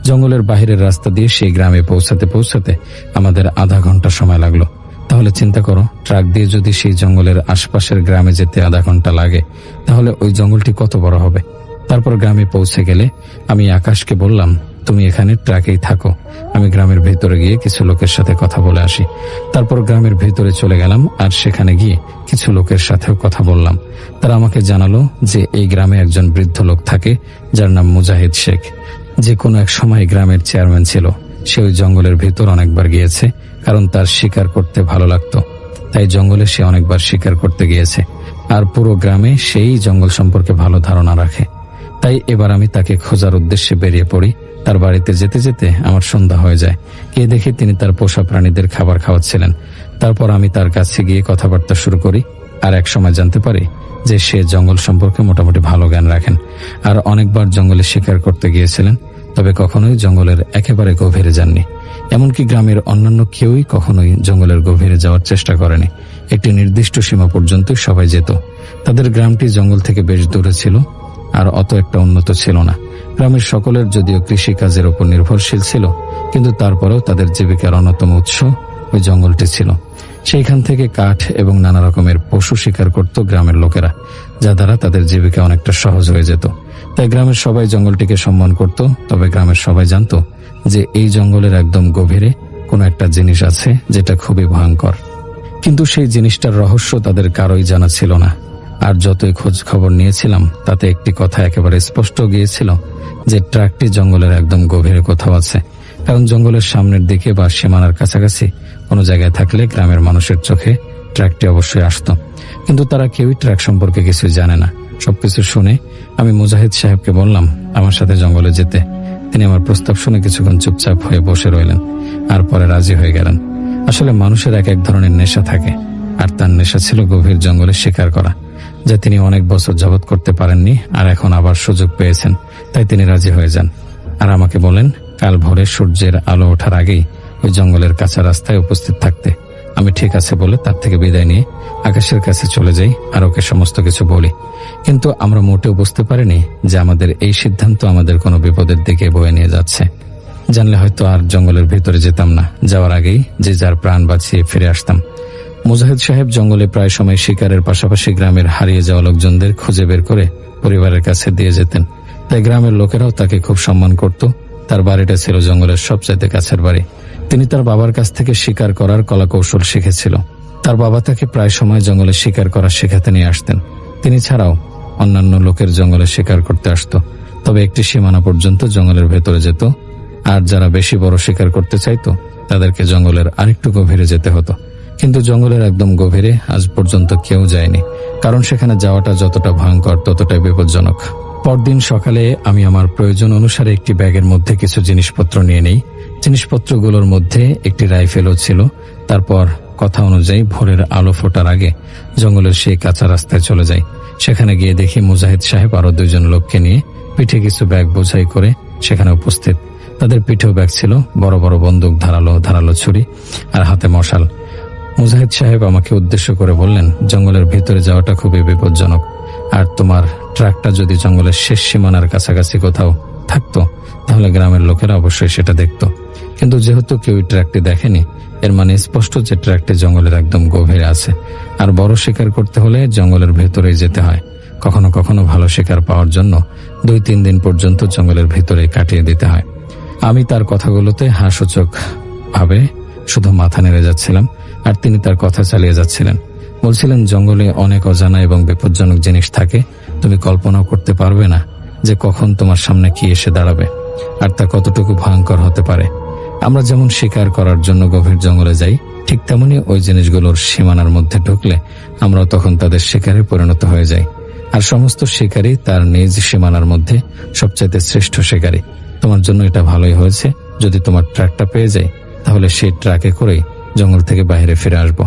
জঙ্গলের বাহিরের রাস্তা দিয়ে সেই গ্রামে পৌঁছাতে পৌঁছাতে আমাদের আধা ঘন্টা সময় লাগলো। তাহলে চিন্তা করো, ট্রাক দিয়ে যদি সেই জঙ্গলের আশপাশের গ্রামে যেতে আধা ঘন্টা লাগে, তাহলে ওই জঙ্গলটি কত বড় হবে। তারপর গ্রামে পৌঁছে গেলে আমি আকাশকে বললাম, তুমি এখানে ট্রাকেই থাকো, আমি গ্রামের ভেতরে গিয়ে কিছু লোকের সাথে কথা বলে আসি। তারপর গ্রামের ভেতরে চলে গেলাম, আর সেখানে গিয়ে কিছু লোকের সাথেও কথা বললাম। তারা আমাকে জানালো যে এই গ্রামে একজন বৃদ্ধ লোক থাকে, যার নাম মুজাহিদ শেখ, যে কোনো এক সময় গ্রামের চেয়ারম্যান ছিল। সে ওই জঙ্গলের ভেতর অনেকবার গিয়েছে, কারণ তার শিকার করতে ভালো লাগতো, তাই জঙ্গলে সে অনেকবার শিকার করতে গিয়েছে। আর পুরো গ্রামে সেই জঙ্গল সম্পর্কে ভালো ধারণা রাখে। তাই এবার আমি তাকে খোঁজার উদ্দেশ্যে বেরিয়ে পড়ি। তার বাড়িতে যেতে যেতে আমার সন্ধ্যা হয়ে যায়। গিয়ে দেখি তিনি তার পোষা প্রাণীদের খাবার খাওয়াচ্ছিলেন। তারপর আমি তার কাছে গিয়ে কথাবার্তা শুরু করি, আর এক সময় জানতে পারি যে সে জঙ্গল সম্পর্কে মোটামুটি ভালো জ্ঞান রাখেন, আর অনেকবার জঙ্গলে শিকার করতে গিয়েছিলেন, তবে কখনোই জঙ্গলের একেবারে গভীরে যাননি। এমনকি গ্রামের অন্যান্য কেউই কখনোই জঙ্গলের গভীরে যাওয়ার চেষ্টা করেনি। একটি নির্দিষ্ট সীমা পর্যন্ত সবাই যেত। তাদের গ্রামটি জঙ্গল থেকে বেশ দূরে ছিল, আর অত একটা উন্নত ছিল না। গ্রামের সকলের যদিও কৃষি কাজের উপর নির্ভরশীল ছিল, কিন্তু তারপরেও তাদের জীবিকার অন্যতম উৎস ওই জঙ্গলটি ছিল। সেইখান থেকে কাঠ এবং নানা রকমের পশু শিকার করত গ্রামের লোকেরা, যা দ্বারা তাদের জীবিকা অনেকটা সহজ হয়ে যেত। তাই গ্রামের সবাই জঙ্গলটিকে সম্মান করত। তবে গ্রামের সবাই জানত যে এই জঙ্গলের একদম গভীরে কোনো একটা জিনিস আছে, যেটা খুবই ভয়ঙ্কর। কিন্তু সেই জিনিসটার রহস্য তাদের কারোই জানা ছিল না। আর যতই খোঁজ খবর নিয়েছিলাম, তাতে একটি কথা একেবারে স্পষ্ট গিয়েছিল যে ট্রাকটি জঙ্গলের একদম গভীরে কোথাও আছে। কারণ জঙ্গলের সামনের দিকে বা সীমানার কাছাকাছি কোনো জায়গায় থাকলে গ্রামের মানুষের চোখে ট্রাকটি অবশ্যই আসতো। কিন্তু তারা কেউই ট্রাক সম্পর্কে কিছু জানে না। সবকিছু শুনে আমি মুজাহিদ সাহেবকে বললাম আমার সাথে জঙ্গলে যেতে। তিনি আমার প্রস্তাব শুনে কিছুক্ষণ চুপচাপ হয়ে বসে রইলেন, আর পরে রাজি হয়ে গেলেন। আসলে মানুষের এক এক ধরনের নেশা থাকে, আর তার নেশা ছিল গভীর জঙ্গলে শিকার করা, যা তিনি অনেক বছর যাবৎ করতে পারেননি, আর এখন আবার সুযোগ পেয়েছেন। তাই তিনি রাজি হয়ে যান, আর আমাকে বলেন কাল ভোরে সূর্যের আলো ওঠার আগেই ওই জঙ্গলের কাঁচা রাস্তায় উপস্থিত থাকতে। আমি ঠিক আছে বলে তার থেকে বিদায় নিয়ে আকাশের কাছে চলে যাই, আর ওকে সমস্ত কিছু বলি। কিন্তু আমরা মোটেও বুঝতে পারিনি যে আমাদের এই সিদ্ধান্ত আমাদের কোনো বিপদের দিকে বয়ে নিয়ে যাচ্ছে। জানলে হয়তো আর জঙ্গলের ভেতরে যেতাম না। যাওয়ার আগেই যে যার প্রাণ বাঁচিয়ে ফিরে আসতাম। মুজাহিদ সাহেব জঙ্গলে প্রায় সময় শিকারের পাশাপাশি গ্রামের হারিয়ে যাওয়া লোকজনদের খুঁজে বের করে পরিবারের কাছে দিয়ে যেতেন। তাই গ্রামের লোকেরাও তাকে খুব সম্মান করত। তার বাড়িটা ছিল জঙ্গলের সবচাইতে কাছের বাড়ি। তিনি তার বাবার কাছ থেকে শিকার করার কলাকৌশল শিখেছিল। তার বাবা তাকে প্রায় সময় জঙ্গলে শিকার করা শেখাতে নিয়ে আসতেন। তিনি ছাড়াও অন্যান্য লোকের জঙ্গলে শিকার করতে আসতো, তবে একটি সীমানা পর্যন্ত জঙ্গলের ভেতরে যেত। আর যারা বেশি বড় শিকার করতে চাইতো তাদেরকে জঙ্গলের আরেকটু গভীরে যেতে হতো। কিন্তু জঙ্গলের একদম গভীরে আজ পর্যন্ত কেউ যায়নি, কারণ সেখানে যাওয়াটা যতটা ভয়ঙ্কর ততটাই বিপজ্জনক। পরদিন সকালে আমি আমার প্রয়োজন অনুসারে একটি ব্যাগের মধ্যে কিছু জিনিসপত্র নিয়ে নেই। জিনিসপত্রগুলোর মধ্যে একটি রাইফেলও ছিল। তারপর কথা অনুযায়ী ভোরের আলো ফোটার আগে জঙ্গলের সেই কাঁচা রাস্তায় চলে যাই। সেখানে গিয়ে দেখি মুজাহিদ সাহেব আরো দুইজন লোককে নিয়ে পিঠে কিছু ব্যাগ বোঝাই করে সেখানে উপস্থিত। তাদের পিঠেও ব্যাগ ছিল, বড় বড় বন্দুক, ধারালো ছুরি, আর হাতে মশাল। মুজাহিদ সাহেব আমাকে উদ্দেশ্য করে বললেন, জঙ্গলের ভিতরে যাওয়াটা খুবই বিপজ্জনক, আর তোমার ট্রাকটা যদি জঙ্গলের শেষ সীমানার কাছাকাছি কোথাও থাকতো তাহলে গ্রামের লোকেরা অবশ্যই সেটা দেখত। কিন্তু যেহেতু কেউ ট্রাকটি দেখেনি, এর মানে স্পষ্ট যে ট্রাকটি জঙ্গলের একদম গভীরে আছে। আর বড় শিকার করতে হলে জঙ্গলের ভেতরেই যেতে হয়। কখনো কখনো ভালো শিকার পাওয়ার জন্য 2-3 দিন পর্যন্ত জঙ্গলের ভেতরে কাটিয়ে দিতে হয়। আমি তার কথাগুলোতে হাস্যচক ভাবে শুধু মাথা নেড়ে যাচ্ছিলাম, আর তিনি তার কথা চালিয়ে যাচ্ছিলেন। বলছিলেন, জঙ্গলে অনেক অজানা এবং বিপজ্জনক জিনিস থাকে। তুমি কল্পনাও করতে পারবে না যে কখন তোমার সামনে কি এসে দাঁড়াবে, আর তা কতটুকু ভয়ঙ্কর হতে পারে। আমরা যেমন শিকার করার জন্য গভীর জঙ্গলে যাই, ঠিক তেমনি ওই জিনিসগুলোর সীমানার মধ্যে ঢুকলে আমরাও তখন তাদের শিকারে পরিণত হয়ে যাই। আর সমস্ত শিকারী তার নিজ সীমানার মধ্যে সবচাইতে শ্রেষ্ঠ শিকারী। তোমার জন্য এটা ভালোই হয়েছে, যদি তোমার ট্রাকটা পেয়ে যায় তাহলে সেই ট্রাকে করেই জঙ্গল থেকে বাইরে ফিরে আসবো।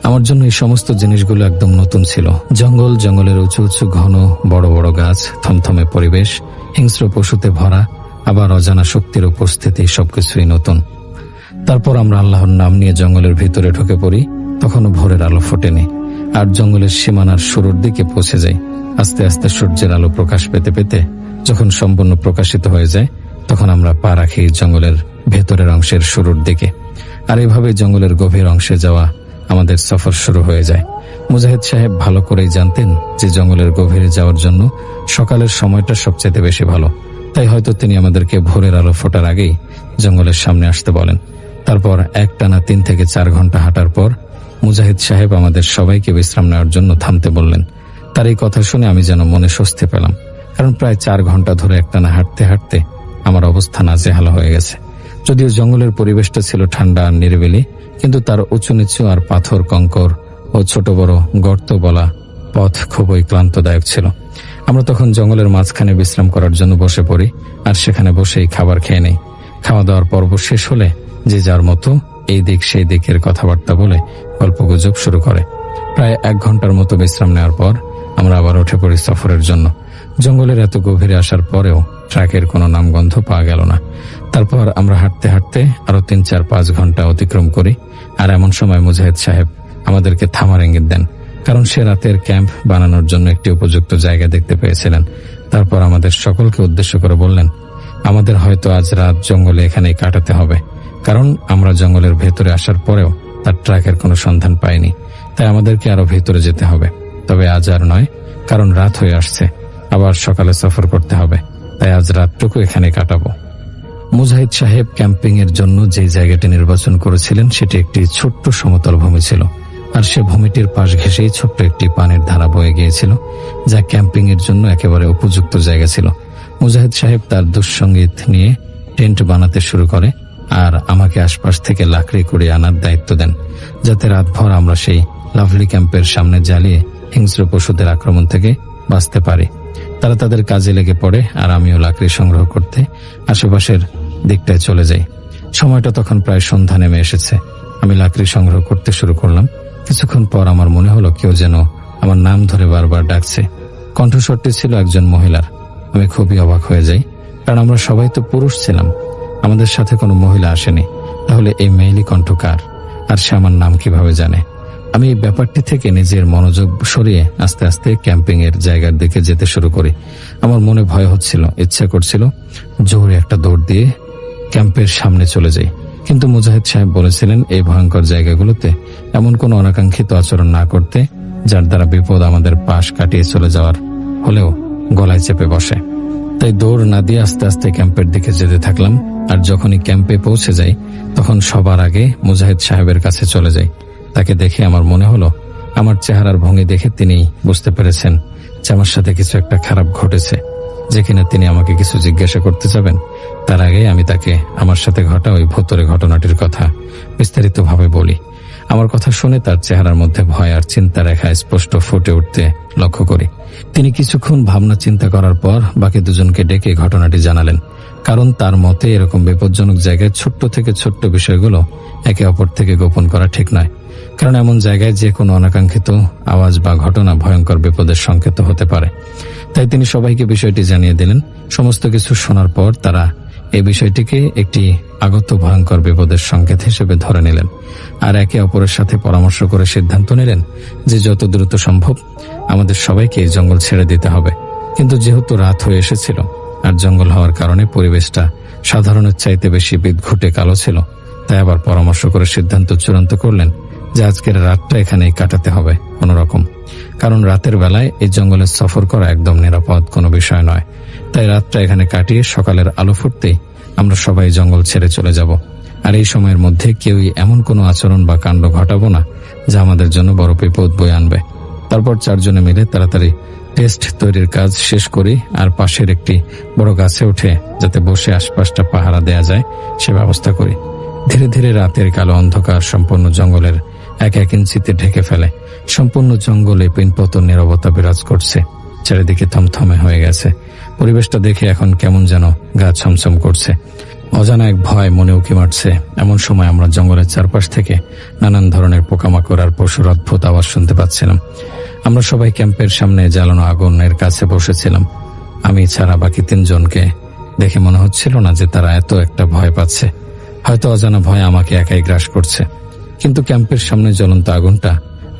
আমার জন্য এই সমস্ত জিনিসগুলো একদম নতুন ছিল। জঙ্গল, জঙ্গলের উঁচু উঁচু ঘন বড় বড় গাছ, থমথমে পরিবেশ, হিংস্র পশুতে ভরা, আবার অজানা শক্তির উপস্থিতি, সবকিছুই নতুন। তারপর আমরা আল্লাহর নাম নিয়ে জঙ্গলের ভিতরে ঢুকে পড়ি। তখনও ভোরের আলো ফোটেনি, আর জঙ্গলের সীমানার শুরুর দিকে পৌঁছে যাই। আস্তে আস্তে সূর্যের আলো প্রকাশ পেতে পেতে যখন সম্পূর্ণ প্রকাশিত হয়ে যায়, তখন আমরা পা রাখি জঙ্গলের ভেতরের অংশের শুরুর দিকে। আর এভাবে জঙ্গলের গভীর অংশে যাওয়া আমাদের সফর শুরু হয়ে যায়। মুজাহিদ সাহেব ভালো করেই জানতেন যে জঙ্গলের গভীরে যাওয়ার জন্য সকালের সময়টা সবচেয়ে বেশি ভালো। তাই হয়তো তিনি আমাদেরকে ভোরের আলো ফোটার আগেই জঙ্গলের সামনে আসতে বলেন। তারপর একটানা 3 থেকে 4 ঘন্টা হাঁটার পর মুজাহিদ সাহেব আমাদের সবাইকে বিশ্রাম নেওয়ার জন্য থামতে বললেন। তার এই কথা শুনে আমি যেন মনে স্বস্তি পেলাম, কারণ প্রায় 4 ঘন্টা ধরে একটানা হাঁটতে হাঁটতে আমার অবস্থা নাজেহাল হয়ে গেছে। যদিও জঙ্গলের পরিবেশটা ছিল ঠান্ডা আর নিরিবিলি, কিন্তু তার উঁচু নিচু আর পাথর, কঙ্কর ও ছোট বড় গর্ত বলা পথ খুবই ক্লান্তদায়ক ছিল। আমরা তখন জঙ্গলের মাঝখানে বিশ্রাম করার জন্য বসে পড়ি, আর সেখানে বসেই খাবার খেয়ে নেই। খাওয়া দাওয়ার পর্ব শেষ হলে যে যার মতো এই দিক সেই দিকের কথাবার্তা বলে গল্পগুজব শুরু করে। প্রায় 1 ঘন্টার মতো বিশ্রাম নেওয়ার পর আমরা আবার উঠে পড়ি সফরের জন্য। জঙ্গলের এত গভীরে আসার পরেও ট্রাকের কোনো নামগন্ধ পাওয়া গেল না। তারপর আমরা হাঁটতে হাঁটতে আরো 3, 4, 5 ঘন্টা অতিক্রম করি। আর এমন সময় মুজাহিদ সাহেব আমাদেরকে থামার ইঙ্গিত দেন, কারণ সে রাতের ক্যাম্প বানানোর জন্য একটি উপযুক্ত জায়গা দেখতে পেয়েছিলেন। তারপর আমাদের সকলকে উদ্দেশ্য করে বললেন, আমাদের হয়তো আজ রাত জঙ্গলে এখানেই কাটাতে হবে, কারণ আমরা জঙ্গলের ভেতরে আসার পরেও তার ট্রাকের কোনো সন্ধান পাইনি। তাই আমাদেরকে আরো ভেতরে যেতে হবে। তবে আজ আর নয়, কারণ রাত হয়ে আসছে, আবার সকালে সফর করতে হবে। তাই আজ রাতটুকু এখানে কাটাবো। মুজাহিদ সাহেব ক্যাম্পিং এর জন্য যে জায়গাটি নির্বাচন করেছিলেন সেটি একটি ছোট্ট সমতল ভূমি ছিল, আর সে ভূমিটির পাশ ঘেঁষেই ছোট্ট একটি পানির ধারা বয়ে গিয়েছিল, যা ক্যাম্পিং এর জন্য একেবারে উপযুক্ত জায়গা ছিল। মুজাহিদ সাহেব তার দুঃসঙ্গীত নিয়ে টেন্ট বানাতে শুরু করে, আর আমাকে আশপাশ থেকে লাকড়ি কুড়িয়ে আনার দায়িত্ব দেন, যাতে রাতভর আমরা সেই লাভলি ক্যাম্পের সামনে জ্বালিয়ে হিংস্র পশুদের আক্রমণ থেকে বাঁচতে পারি। তারা তাদের কাজে লেগে পড়ে, আর আমিও লাকড়ি সংগ্রহ করতে আশেপাশের দিকটায় চলে যাই। সময়টা তখন প্রায় সন্ধ্যা নেমে এসেছে। আমি লাকড়ি সংগ্রহ করতে শুরু করলাম। কিছুক্ষণ পর আমার মনে হলো কেউ যেন আমার নাম ধরে বারবার ডাকছে। কণ্ঠস্বরটি ছিল একজন মহিলার। আমি খুবই অবাক হয়ে যাই, কারণ আমরা সবাই তো পুরুষ ছিলাম, আমাদের সাথে কোনো মহিলা আসেনি। তাহলে এই মেয়েলি কণ্ঠ কার, আর সে আমার নাম কিভাবে জানে? আমি এই ব্যাপারটি থেকে নিজের মনোযোগ সরিয়ে আস্তে আস্তে ক্যাম্পিং এর জায়গার দিকে যেতে শুরু করি। আমার মনে ভয় হচ্ছিল, ইচ্ছা করছিল জোরে একটা দৌড় দিয়ে ক্যাম্পের সামনে চলে যাই। কিন্তু মুজাহিদ সাহেব বলেছিলেন এই ভয়ঙ্কর জায়গাগুলোতে এমন কোনো অনাকাঙ্ক্ষিত আচরণ না করতে, যার দ্বারা বিপদ আমাদের পাশ কাটিয়ে চলে যাওয়ার হলেও গলায় চেপে বসে। তাই দৌড় না দিয়ে আস্তে আস্তে ক্যাম্পের দিকে যেতে থাকলাম। আর যখনই ক্যাম্পে পৌঁছে যাই, তখন সবার আগে মুজাহিদ সাহেবের কাছে চলে যাই। তাকে দেখে আমার মনে হলো, আমার চেহারার ভঙ্গি দেখে তিনি বুঝতে পেরেছেন যে আমার সাথে কিছু একটা খারাপ ঘটেছে, যে কিনা তিনি আমাকে কিছু জিজ্ঞাসা করতে যাবেন। তার আগে আমি তাকে আমার সাথে ঘটা ওই ভুতুড়ে ঘটনাটির কথা বিস্তারিতভাবে বলি। আমার কথা শুনে তার চেহারার মধ্যে ভয় আর চিন্তা রেখা স্পষ্ট ফুটে উঠতে লক্ষ্য করি। তিনি কিছুক্ষণ ভাবনা চিন্তা করার পর বাকি দুজনকে ডেকে ঘটনাটি জানালেন, কারণ তার মতে এরকম বিপজ্জনক জায়গায় ছোট্ট থেকে ছোট্ট বিষয়গুলো একে অপর থেকে গোপন করা ঠিক নয়, কারণ এমন জায়গায় যে কোনো অনাকাঙ্ক্ষিত আওয়াজ বা ঘটনা ভয়ঙ্কর বিপদের সংকেত হতে পারে। তাই তিনি সবাইকে বিষয়টি জানিয়ে দিলেন। সমস্ত কিছু শোনার পর তারা এই বিষয়টিকে একটি আগত ভয়ঙ্কর বিপদের সংকেত হিসেবে ধরে নিলেন, আর একে অপরের সাথে পরামর্শ করে সিদ্ধান্ত নিলেন যে যত দ্রুত সম্ভব আমাদের সবাইকে এই জঙ্গল ছেড়ে দিতে হবে। কিন্তু যেহেতু রাত হয়ে এসেছিল আর জঙ্গল হওয়ার কারণে পরিবেশটা সাধারণের চাইতে বেশি বিদঘুটে কালো ছিল, তাই আবার পরামর্শ করে সিদ্ধান্ত চূড়ান্ত করলেন যে আজকের রাতটা এখানেই কাটাতে হবে কোনো রকম, কারণ রাতের বেলায় এই জঙ্গলে সফর করা একদম নিরাপদ কোনো বিষয় নয়। তাই রাতটা এখানে কাটিয়ে সকালের আলো ফুটতেই আমরা সবাই জঙ্গল ছেড়ে চলে যাব। আর এই সময়ের মধ্যে কেউই এমন কোনো আচরণ বা কাণ্ড ঘটাবো না যা আমাদের জন্য বড় বিপদ বয়ে আনবে। তারপর 4 জনে মিলে তাড়াতাড়ি টেস্ট তৈরির কাজ শেষ করি, আর পাশের একটি বড় গাছে উঠে যাতে বসে আশপাশটা পাহারা দেয়া যায় সে ব্যবস্থা করি। ধীরে ধীরে রাতের কালো অন্ধকার সম্পূর্ণ জঙ্গলের 1 ইঞ্চিতে ঢেকে ফেলে। সম্পূর্ণ জঙ্গলে পিনপতন নীরবতা বিরাজ করছে। চারিদিকে থমথমে হয়ে গেছে। পরিবেশটা দেখে এখন কেমন যেন গা ছমছম করছে। অজানা এক ভয় মনে উকি মারছে। এমন সময় আমরা জঙ্গলের চারপাশ থেকে নানান ধরনের পোকামাকড় আর পশুর অদ্ভুত আওয়াজ শুনতে পাচ্ছিলাম। আমরা সবাই ক্যাম্পের সামনে জ্বালানো আগুনের কাছে বসেছিলাম। আমি ছাড়া বাকি 3 জনকে দেখে মনে হচ্ছিল না যে তারা এত একটা ভয় পাচ্ছে। হয়তো অজানা ভয় আমাকে একাই গ্রাস করছে। কিন্তু ক্যাম্পের সামনে জ্বলন্ত আগুনটা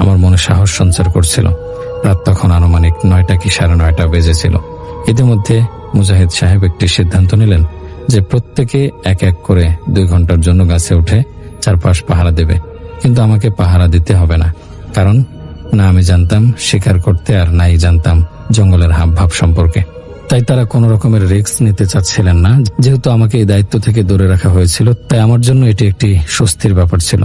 আমার মনে সাহস সঞ্চার করছিল। রাত তখন আনুমানিক 9টা কি 9:30 বেজেছিল। ইতিমধ্যে মুজাহিদ সাহেব একটি সিদ্ধান্ত নিলেন যে প্রত্যেকে এক এক করে 2 ঘন্টার জন্য গাছে উঠে চারপাশ পাহারা দেবে। কিন্তু আমাকে পাহারা দিতে হবে না, কারণ না আমি জানতাম শিকার করতে আর নাই জানতাম জঙ্গলের হাবভাব সম্পর্কে। তাই তারা কোনো রকমের রিস্ক নিতে চাচ্ছিলেন না। যেহেতু আমাকে এই দায়িত্ব থেকে দূরে রাখা হয়েছিল, তাই আমার জন্য এটি একটি স্বস্তির ব্যাপার ছিল।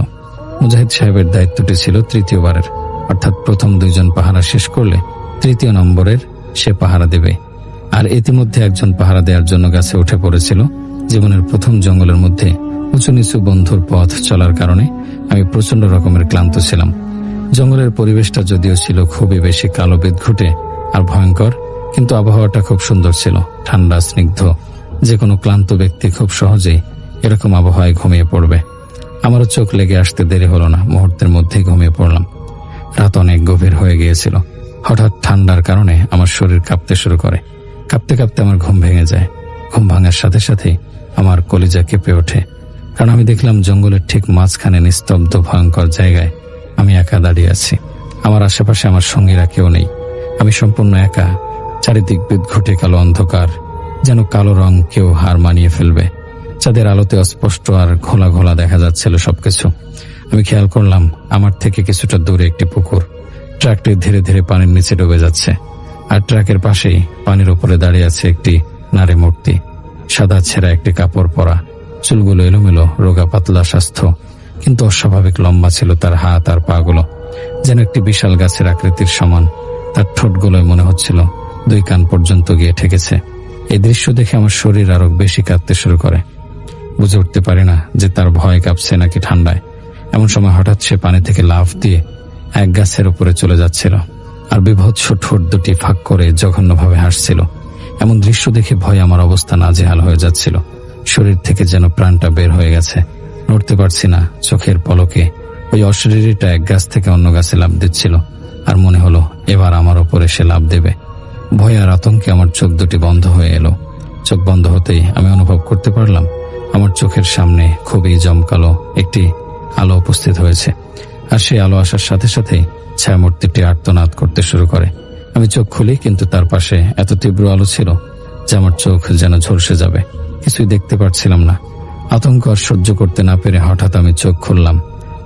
মুজাহিদ সাহেবের দায়িত্বটি ছিল 3য় বারের, অর্থাৎ প্রথম 2 জন পাহারা শেষ করলে 3য় নম্বরের সে পাহারা দেবে। আর ইতিমধ্যে একজন পাহারা দেওয়ার জন্য গাছে উঠে পড়েছিল। জীবনের প্রথম জঙ্গলের মধ্যে উঁচু নিচু বন্ধুর পথ চলার কারণে আমি প্রচন্ড রকমের ক্লান্ত ছিলাম। জঙ্গলের পরিবেশটা যদিও ছিল খুবই বেশি কালো বিদঘুটে আর ভয়ঙ্কর, কিন্তু আবহাওয়াটা খুব সুন্দর ছিল, ঠান্ডা স্নিগ্ধ। যে কোনো ক্লান্ত ব্যক্তি খুব সহজেই এরকম আবহাওয়ায় ঘুমিয়ে পড়বে। আমারও চোখ লেগে আসতে দেরি হলো না, মুহূর্তের মধ্যেই ঘুমিয়ে পড়লাম। রাত অনেক গভীর হয়ে গিয়েছিল। হঠাৎ ঠান্ডার কারণে আমার শরীর কাঁপতে শুরু করে। কাঁপতে কাঁপতে আমার ঘুম ভেঙে যায়। ঘুম ভাঙার সাথে সাথেই আমার কলিজা কেঁপে ওঠে, কারণ আমি দেখলাম জঙ্গলের ঠিক মাঝখানে নিস্তব্ধ ভয়ঙ্কর জায়গায় আমি একা দাঁড়িয়ে আছি। আমার আশেপাশে আমার সঙ্গীরা কেউ নেই। আমি সম্পূর্ণ একা। চারিদিক বিদঘুটে কালো অন্ধকার, যেন কালো রং কেউ হার মানিয়ে ফেলবে। চাঁদের আলোতে অস্পষ্ট আর ঘোলা ঘোলা দেখা যাচ্ছিল সবকিছু। আমি খেয়াল করলাম আমার থেকে কিছুটা দূরে একটি পুকুর। ট্রাকটি ধীরে ধীরে পানির নিচে ডুবে যাচ্ছে, আর ট্রাকের পাশেই পানির উপরে দাঁড়িয়ে আছে একটি নারী মূর্তি। সাদা ছেঁড়া একটি কাপড় পরা, চুলগুলো এলোমেলো, রোগা পাতলা স্বাস্থ্য, কিন্তু অস্বাভাবিক লম্বা ছিল তার হাত আর পাগুলো, যেন একটি বিশাল গাছের আকৃতির সমান। তার ঠোঁটগুলোয় মনে হচ্ছিল 2 কান পর্যন্ত গিয়ে ঠেকেছে। এই দৃশ্য দেখে আমার শরীর আরো বেশি কাঁপতে শুরু করে। বুঝে উঠতে পারি না যে তার ভয় কাঁপছে নাকি ঠান্ডায়। এমন সময় হঠাৎ সে পানি থেকে লাফ দিয়ে এক গাছের উপরে চলে যাচ্ছিল, আর বিভৎস ঠোঁট দুটি ফাঁক করে জঘন্যভাবে হাসছিল। এমন দৃশ্য দেখে ভয় আমার অবস্থা নাজেহাল হয়ে যাচ্ছিল। শরীর থেকে যেন প্রাণটা বের হয়ে গেছে। নড়তে পারছি না। চোখের পলকে ওই অশরীরীটা এক গাছ থেকে অন্য গাছে লাফ দিচ্ছিল, আর মনে হলো এবার আমার ওপরে সে লাফ দেবে। ভয় আর আতঙ্কে আমার চোখ দুটি বন্ধ হয়ে এলো। চোখ বন্ধ হতেই আমি অনুভব করতে পারলাম আমার চোখের সামনে খুবই জমকালো একটি আলো উপস্থিত হয়েছে, আর সেই আলো আসার সাথে সাথেই ছায়ামূর্তিটি আর্তনাদ করতে শুরু করে। আমি চোখ খুলি, কিন্তু তার পাশে এত তীব্র আলো ছিল যে আমার চোখ যেন ঝলসে যাবে। কিছুই দেখতে পারছিলাম না। আতঙ্ক আর সহ্য করতে না পেরে হঠাৎ আমি চোখ খুললাম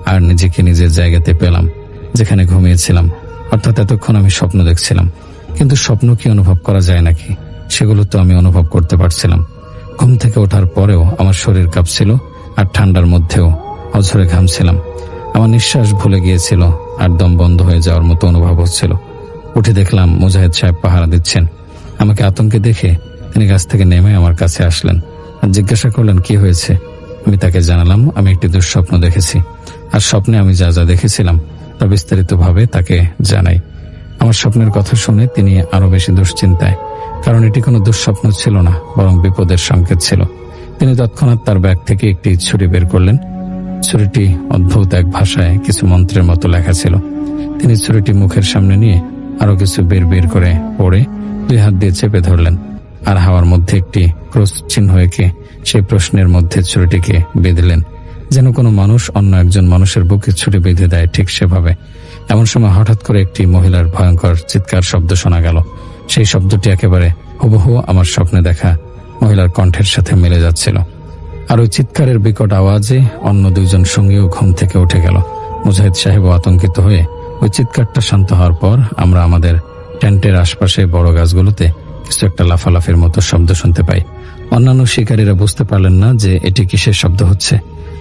আর নিজেকে নিজের জায়গাতে পেলাম যেখানে ঘুমিয়েছিলাম। অর্থাৎ এতক্ষণ আমি স্বপ্ন দেখছিলাম, কিন্তু স্বপ্ন কি অনুভব করা যায় নাকি, সেগুলো তো আমি অনুভব করতে পারছিলাম। ঘুম থেকে ওঠার পরেও আমার শরীর কাঁপছিল, আর ঠান্ডার মধ্যেও অঝরে ঘামছিলাম। আমার নিঃশ্বাস ভুলে গিয়েছিল, আর দম বন্ধ হয়ে যাওয়ার মতো অনুভব হচ্ছিল। উঠে দেখলাম মুজাহিদ সাহেব পাহারা দিচ্ছেন। আমাকে আতঙ্কে দেখে তিনি গাছ থেকে নেমে আমার কাছে আসলেন আর জিজ্ঞাসা করলেন কি হয়েছে। আমি তাকে জানালাম আমি একটি দুঃস্বপ্ন দেখেছি, আর স্বপ্নে আমি যা যা দেখেছিলাম তা বিস্তারিতভাবে তাকে জানাই। আমার স্বপ্নের কথা শুনে তিনি আরো বেশি দুশ্চিন্তায়, কারণ এটি কোনো দুঃস্বপ্ন ছিল না, বরং বিপদের সংকেত ছিল। তিনি তৎক্ষণাৎ তার ব্যাগ থেকে একটি ছুরি বের করলেন। ছুরিটি অদ্ভুত এক ভাষায় কিছু মন্ত্রের মতো লেখা ছিল। তিনি ছুরিটি মুখের সামনে নিয়ে আরো কিছু বের করে পড়ে 2 হাত দিয়ে চেপে ধরলেন, আর হাওয়ার মধ্যে একটি ক্রস চিহ্ন এঁকে সেই প্রশ্নের মধ্যে ছুরিটিকে বেঁধলেন, যেন কোনো মানুষ অন্য একজন মানুষের বুকে ছুরি বেঁধে দেয় ঠিক সেভাবে। এমন সময় হঠাৎ করে একটি মহিলার ভয়ঙ্কর চিৎকার শব্দ শোনা গেল। সেই শব্দটি একেবারে হুবহু আমার স্বপ্নে দেখা মহিলার কণ্ঠের সাথে মিলে যাচ্ছিল। আর ওই চিৎকারের বিকট আওয়াজে অন্য 2 জন সঙ্গীও ঘুম থেকে উঠে গেল। মুজাহিদ সাহেবও আতঙ্কিত হয়ে ওই চিৎকারটা শান্ত হওয়ার পর আমরা আমাদের টেন্টের আশপাশে বড় গাছগুলোতে কিছু একটা লাফালাফির মতো শব্দ শুনতে পাই। অন্যান্য শিকারীরা বুঝতে পারলেন না যে এটি কিসের শব্দ হচ্ছে।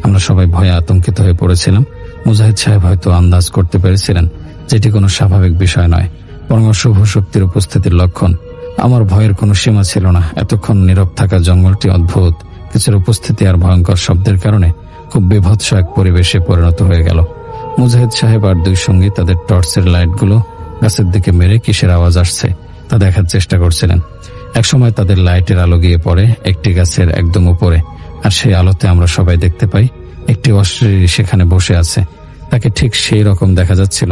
আমরা সবাই ভয়ে আতঙ্কিত হয়ে পড়েছিলাম। মুজাহিদ সাহেব হয়তো আন্দাজ করতে পেরেছিলেন যে এটি কোনো স্বাভাবিক বিষয় নয়, বরং অশুভ শক্তির উপস্থিতির লক্ষণ। আমার ভয়ের কোনো সীমা ছিল না। এতক্ষণ নীরব থাকা জঙ্গলটি অদ্ভুত কিছুর উপস্থিতি আর ভয়ঙ্কর শব্দের কারণে খুব বিভৎস এক পরিবেশে পরিণত হয়ে গেল। মুজাহিদ সাহেব আর 2 সঙ্গী তাদের টর্চের লাইটগুলো গাছের দিকে মেরে কিসের আওয়াজ আসছে তা দেখার চেষ্টা করছিলেন। একসময় তাদের লাইটের আলো গিয়ে পড়ে একটি গাছের একদম উপরে, আর সেই আলোতে আমরা সবাই দেখতে পাই একটি অশরীরী সেখানে বসে আছে। তাকে ঠিক সেই রকম দেখা যাচ্ছিল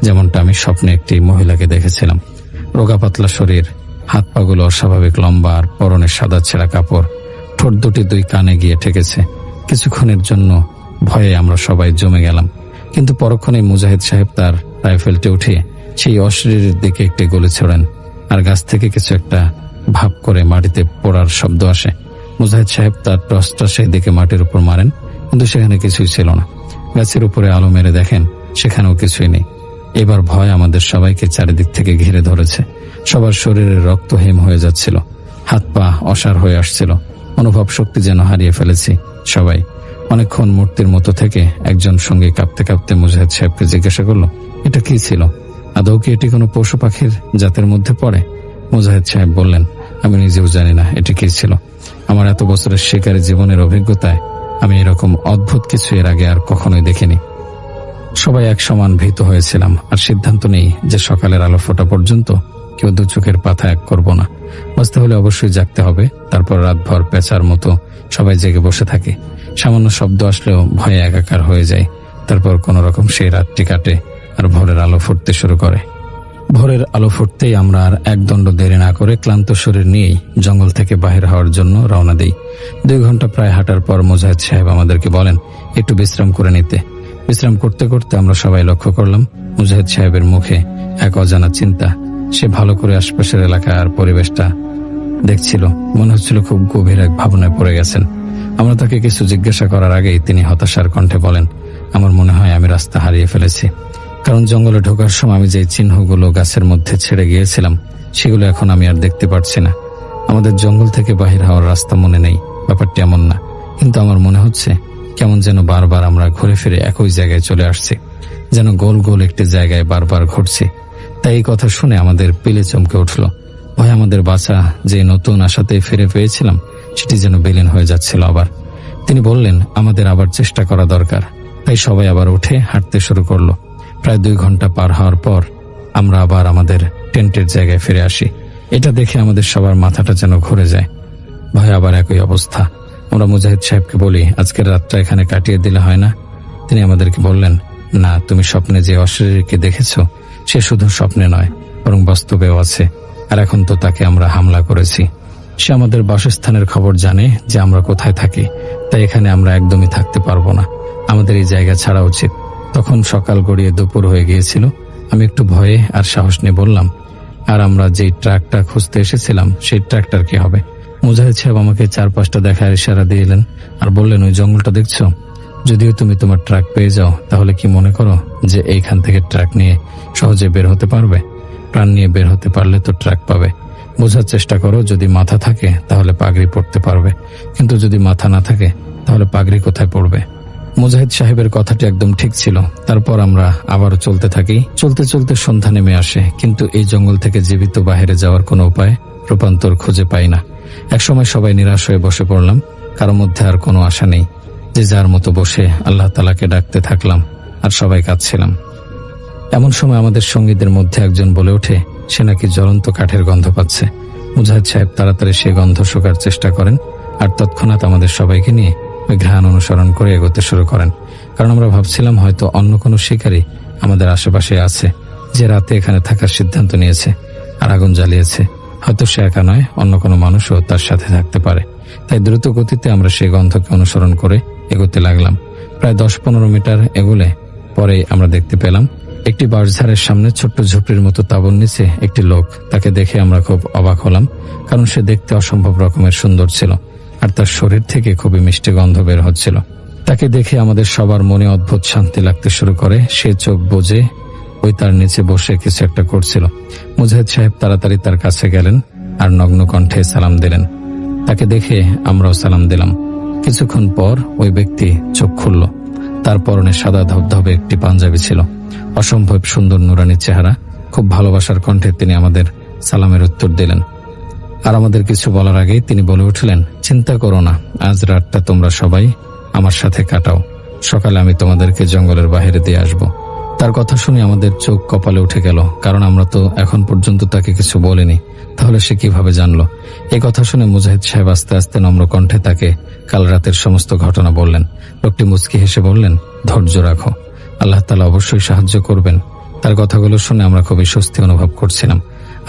যেমনটা আমি স্বপ্নে একটি মহিলাকে দেখেছিলাম। রোগা পাতলা শরীর, হাত পাগুলো অস্বাভাবিক লম্বা, আর পরনে সাদা ছেঁড়া কাপড়, ঠোঁট দুটি দুই কানে গিয়ে ঠেকেছে। কিছুক্ষণের জন্য ভয়ে আমরা সবাই জমে গেলাম, কিন্তু পরক্ষণে মুজাহিদ সাহেব তার রাইফেলটি উঠিয়ে সেই অশরীরের দিকে একটি গুলি ছোড়েন, আর গাছ থেকে কিছু একটা ভাব করে মাটিতে পড়ার শব্দ আসে। মুজাহিদ সাহেব তার টর্চটা সেই দিকে মাটির উপর মারেন, কিন্তু সেখানে কিছুই ছিল না। গাছের উপরে আলো মেরে দেখেন সেখানেও কিছুই নেই। এবার ভয় আমাদের সবাইকে চারিদিক থেকে ঘিরে ধরেছে। সবার শরীরে রক্ত হিম হয়ে যাচ্ছিল, হাত পা অসাড় হয়ে আসছিল, অনুভব শক্তি যেন হারিয়ে ফেলেছি সবাই। অনেকক্ষণ মূর্তির মতো থেকে একজন সঙ্গে কাঁপতে কাঁপতে মুজাহিদ সাহেবকে জিজ্ঞাসা করলো, এটা কি ছিল? আদৌ কি এটি কোনো পশু পাখির জাতের মধ্যে পড়ে? মুজাহিদ সাহেব বললেন, আমি নিজেও জানি না এটি কি ছিল। আমার এত বছরের শিকারী জীবনের অভিজ্ঞতায় আমি এরকম অদ্ভুত কিছু এর আগে আর কখনোই দেখিনি। সবাই এক সমান ভীত হয়েছিলাম, আর সিদ্ধান্ত নেই যে সকালের আলো ফোটা পর্যন্ত কেউ দু চোখের পাতা এক করব না। বাঁচতে হলে অবশ্যই জাগতে হবে। তারপর রাতভর পেঁচার মতো সবাই জেগে বসে থাকে। সামান্য শব্দ আসলেও ভয়ে একাকার হয়ে যায়। তারপর কোনো রকম সেই রাতটি কাটে, আর ভোরের আলো ফুটতে শুরু করে। ভোরের আলো ফুটতেই আমরা আর একদণ্ড দেরি না করে ক্লান্ত শরীর নিয়েই জঙ্গল থেকে বাহির হওয়ার জন্য রওনা দিই। 2 ঘন্টা প্রায় হাঁটার পর মুজাহিদ সাহেব আমাদেরকে বলেন একটু বিশ্রাম করে নিতে। বিশ্রাম করতে করতে আমরা সবাই লক্ষ্য করলাম মুজাহিদ সাহেবের মুখে এক অজানা চিন্তা। সে ভালো করে আশপাশের এলাকা আর পরিবেশটা দেখছিল। মনে হচ্ছিল খুব গভীর এক ভাবনায় পড়ে গেছেন। আমরা তাকে কিছু জিজ্ঞাসা করার আগেই তিনি হতাশার কণ্ঠে বলেন, আমার মনে হয় আমি রাস্তা হারিয়ে ফেলেছি। কারণ জঙ্গলে ঢোকার সময় আমি যে চিহ্নগুলো গাছের মধ্যে ছেড়ে গিয়েছিলাম সেগুলো এখন আমি আর দেখতে পাচ্ছি না। আমাদের জঙ্গল থেকে বাহির হওয়ার রাস্তা মনে নেই, ব্যাপারটি এমন না, কিন্তু আমার মনে হচ্ছে কেমন যেন বারবার আমরা ঘুরে ফিরে একই জায়গায় চলে আসছি, যেন গোল গোল একটি জায়গায় বারবার ঘুরছি। তাই এই কথা শুনে আমাদের পিলে চমকে উঠল। ভয় আমাদের বাঁচা যে নতুন আশাতে ফিরে পেয়েছিলাম সেটি যেন বিলীন হয়ে যাচ্ছিল আবার। তিনি বললেন, আমাদের আবার চেষ্টা করা দরকার। তাই সবাই আবার উঠে হাঁটতে শুরু করলো। প্রায় 2 ঘন্টা পার হওয়ার পর আমরা আবার আমাদের টেন্টের জায়গায় ফিরে আসি। এটা দেখে আমাদের সবার মাথাটা যেন ঘুরে যায়। ভয় আবার একই অবস্থা। আমরা মুজাহিদ সাহেবকে বলি, আজকের রাতটা এখানে কাটিয়ে দিলে হয় না? তিনি আমাদেরকে বললেন, না, তুমি স্বপ্নে যে অশরীরকে দেখেছো সে শুধু স্বপ্নে নয়, বরং বাস্তবেও আছে। আর এখন তো তাকে আমরা হামলা করেছি। সে আমাদের বাসস্থানের খবর জানে যে আমরা কোথায় থাকি। তাই এখানে আমরা একদমই থাকতে পারবো না। আমাদের এই জায়গা ছাড়া উচিত। তখন সকাল গড়িয়ে দুপুর হয়ে গিয়েছিল। আমি একটু ভয়ে আর সাহস নিয়ে বললাম, আর আমরা যেই ট্রাকটা খুঁজতে এসেছিলাম সেই ট্রাকটার কি হবে? মুজাহিদ সাহেব আমাকে 4-5টা দেখার ইশারা দিলেন আর বললেন, ওই জঙ্গলটা দেখছো? যদিও তুমি তোমার ট্রাক পেয়ে যাও, তাহলে কি মনে করো যে এইখান থেকে ট্রাক নিয়ে সহজে বের হতে পারবে? প্রাণ নিয়ে বের হতে পারলে তো ট্রাক পাবে। বোঝার চেষ্টা করো, যদি মাথা থাকে তাহলে পাগড়ি পড়তে পারবে, কিন্তু যদি মাথা না থাকে তাহলে পাগড়ি কোথায় পড়বে? মুজাহিদ সাহেবের কথাটি একদম ঠিক ছিল। তারপর আমরা আবারও চলতে থাকি। চলতে চলতে সন্ধ্যা নেমে আসে, কিন্তু এই জঙ্গল থেকে জীবিত বাইরে যাওয়ার কোনো উপায় রূপান্তর খুঁজে পাই না। একসময় সবাই নিরাশ হয়ে বসে পড়লাম। কারোর মধ্যে আর কোনো আশা নেই। যে যার মতো বসে আল্লাহ তাআলাকে ডাকতে থাকলাম, আর সবাই কাঁদছিলাম। এমন সময় আমাদের সঙ্গীদের মধ্যে একজন বলে ওঠে, সে নাকি জ্বলন্ত কাঠের গন্ধ পাচ্ছে। মুজাহিদ সাহেব তাড়াতাড়ি সেই গন্ধ শোকার চেষ্টা করেন, আর তৎক্ষণাৎ আমাদের সবাইকে নিয়ে ওই ঘ্রাণ অনুসরণ করে এগোতে শুরু করেন। কারণ আমরা ভাবছিলাম হয়তো অন্য কোনো শিকারী আমাদের আশেপাশে আছে, যে রাতে এখানে থাকার সিদ্ধান্ত নিয়েছে আর আগুন জ্বালিয়েছে। হয়তো সে একা নয়, অন্য কোনো মানুষও তার সাথে থাকতে পারে। তাই দ্রুত গতিতে আমরা সেই গন্ধকে অনুসরণ করে এগোতে লাগলাম। প্রায় 10-15 মিটার এগোলে পরে আমরা দেখতে পেলাম একটি বাঁশঝাড়ের সামনে ছোট্ট ঝুপড়ির মতো তাঁবুর নিচে একটি লোক। তাকে দেখে আমরা খুব অবাক হলাম, কারণ সে দেখতে অসম্ভব রকমের সুন্দর ছিল, আর তার শরীর থেকে খুবই মিষ্টি গন্ধ বের হচ্ছিল। তাকে দেখে আমাদের সবার মনে অদ্ভুত শান্তি লাগতে শুরু করে। সে চোখ বুজে ওই তার নিচে বসে কিছু একটা করছিল। মুজাহিদ সাহেব তাড়াতাড়ি তার কাছে গেলেন আর নগ্ন কণ্ঠে সালাম দিলেন। তাকে দেখে আমরাও সালাম দিলাম। কিছুক্ষণ পর ওই ব্যক্তি চোখ খুলল। তার পরনে সাদা ধবধবে একটি পাঞ্জাবি ছিল। অসম্ভব সুন্দর নুরানি চেহারা। খুব ভালোবাসার কণ্ঠে তিনি আমাদের সালামের উত্তর দিলেন। আর আমাদের কিছু বলার আগেই তিনি বলে উঠলেন, চিন্তা করো না, আজ রাতটা তোমরা সবাই আমার সাথে কাটাও। সকালে আমি তোমাদেরকে জঙ্গলের বাইরে দিয়ে আসব। তার কথা শুনে আমাদের চোখ কপালে উঠে গেল, কারণ আমরা তো এখন পর্যন্ত তাকে কিছু বলিনি। তাহলে সে কিভাবে জানলো? এই কথা শুনে মুজাহিদ সাহেব আস্তে আস্তে নম্র কণ্ঠে তাকে কাল রাতের সমস্ত ঘটনা বললেন। লোকটি মুচকি হেসে বললেন, ধৈর্য রাখো, আল্লাহ তাআলা অবশ্যই সাহায্য করবেন। তার কথাগুলো শুনে আমরা খুবই স্বস্তি অনুভব করছিলাম,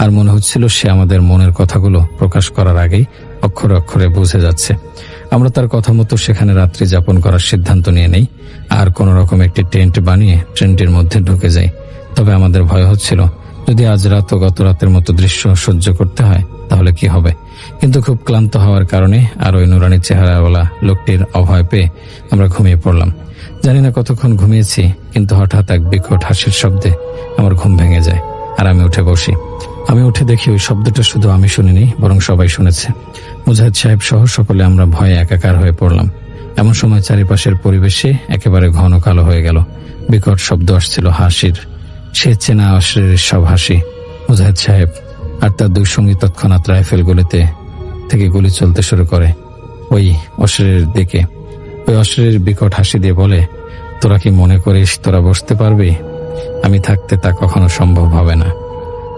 আর মনে হচ্ছিল সে আমাদের মনের কথাগুলো প্রকাশ করার আগেই অক্ষরে অক্ষরে বুঝে যাচ্ছে। আমরা তার কথা মতো সেখানে রাত্রি যাপন করার সিদ্ধান্ত নিয়ে নেই, আর কোন রকম একটি টেন্ট বানিয়ে ট্রেনটির মধ্যে ঢুকে যাই। তবে আমাদের ভয় হচ্ছিল, যদি আজ রাত ও গত রাতের মতো দৃশ্য সহ্য করতে হয় তাহলে কি হবে। কিন্তু খুব ক্লান্ত হওয়ার কারণে আর ওই নুরানি চেহারাওয়ালা লোকটির অভয় পেয়ে আমরা ঘুমিয়ে পড়লাম। জানি না কতক্ষণ ঘুমিয়েছি, কিন্তু হঠাৎ এক বিকট হাসির শব্দে আমার ঘুম ভেঙে যায়, আর আমি উঠে বসি। আমি উঠে দেখি ওই শব্দটা শুধু আমি শুনিনি, বরং সবাই শুনেছে। মুজাহিদ সাহেব সহ সকলে আমরা ভয়ে একাকার হয়ে পড়লাম। এমন সময় চারিপাশের পরিবেশে একেবারে ঘন কালো হয়ে গেল। বিকট শব্দ আসছিল হাসির, সে চেনা অশ্লীল সব হাসি। মুজাহিদ সাহেব আর তার দুই সঙ্গী তৎক্ষণাৎ রাইফেল গুলিতে থেকে গুলি চলতে শুরু করে ওই অশ্লীলের দিকে। ওই অশ্লীলের বিকট হাসি দিয়ে বলে, তোরা কি মনে করিস তোরা বসতে পারবি? আমি থাকতে তা কখনো সম্ভব হবে না।